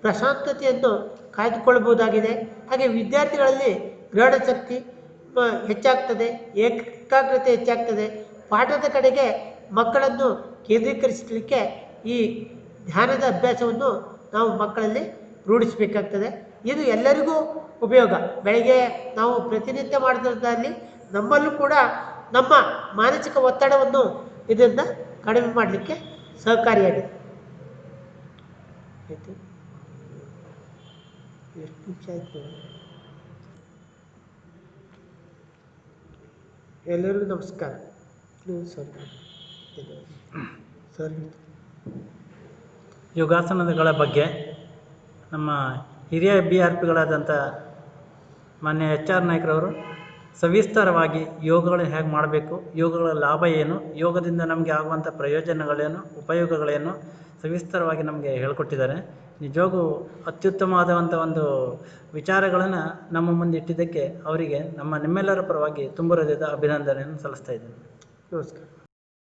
ಪ್ರಶಾಂತತೆಯನ್ನು ಕಾಯ್ದುಕೊಳ್ಬೋದಾಗಿದೆ. ಹಾಗೆ ವಿದ್ಯಾರ್ಥಿಗಳಲ್ಲಿ ಗ್ರಹಣ ಶಕ್ತಿ ಹೆಚ್ಚಾಗ್ತದೆ, ಏಕಾಗ್ರತೆ ಹೆಚ್ಚಾಗ್ತದೆ. ಪಾಠದ ಕಡೆಗೆ ಮಕ್ಕಳನ್ನು ಕೇಂದ್ರೀಕರಿಸಲಿಕ್ಕೆ ಈ ಧ್ಯಾನದ ಅಭ್ಯಾಸವನ್ನು ನಾವು ಮಕ್ಕಳಲ್ಲಿ ರೂಢಿಸಬೇಕಾಗ್ತದೆ. ಇದು ಎಲ್ಲರಿಗೂ ಉಪಯೋಗ. ಬೆಳಗ್ಗೆ ನಾವು ಪ್ರತಿನಿತ್ಯ ಮಾಡೋದ್ರಲ್ಲಿ ನಮ್ಮಲ್ಲೂ ಕೂಡ ನಮ್ಮ ಮಾನಸಿಕ ಒತ್ತಡವನ್ನು ಇದರಿಂದ ಕಡಿಮೆ ಮಾಡಲಿಕ್ಕೆ ಸಹಕಾರಿಯಾಗಿದೆ. ಆಯಿತು, ಎಷ್ಟು ನಿಮಿಷ ಆಯಿತು? ಎಲ್ಲರಿಗೂ ನಮಸ್ಕಾರ. ಸರ್ ಯೋಗಾಸನಗಳ ಬಗ್ಗೆ ನಮ್ಮ ಹಿರಿಯ BRPಗಳಾದಂಥ ಮಾನ್ಯ HR ನಾಯ್ಕರವರು ಸವಿಸ್ತಾರವಾಗಿ ಯೋಗಗಳನ್ನು ಹೇಗೆ ಮಾಡಬೇಕು, ಯೋಗಗಳ ಲಾಭ ಏನು, ಯೋಗದಿಂದ ನಮಗೆ ಆಗುವಂಥ ಪ್ರಯೋಜನಗಳೇನು, ಉಪಯೋಗಗಳೇನು ಸವಿಸ್ತಾರವಾಗಿ ನಮಗೆ ಹೇಳಿಕೊಟ್ಟಿದ್ದಾರೆ. ನಿಜವಾಗೂ ಅತ್ಯುತ್ತಮವಾದಂಥ ಒಂದು ವಿಚಾರಗಳನ್ನು ನಮ್ಮ ಮುಂದೆ ಇಟ್ಟಿದ್ದಕ್ಕೆ ಅವರಿಗೆ ನಿಮ್ಮೆಲ್ಲರ ಪರವಾಗಿ ತುಂಬ ಹೃದಯದ ಅಭಿನಂದನೆಯನ್ನು ಸಲ್ಲಿಸ್ತಾ ಇದ್ದೇನೆ. ನಮಸ್ಕಾರ.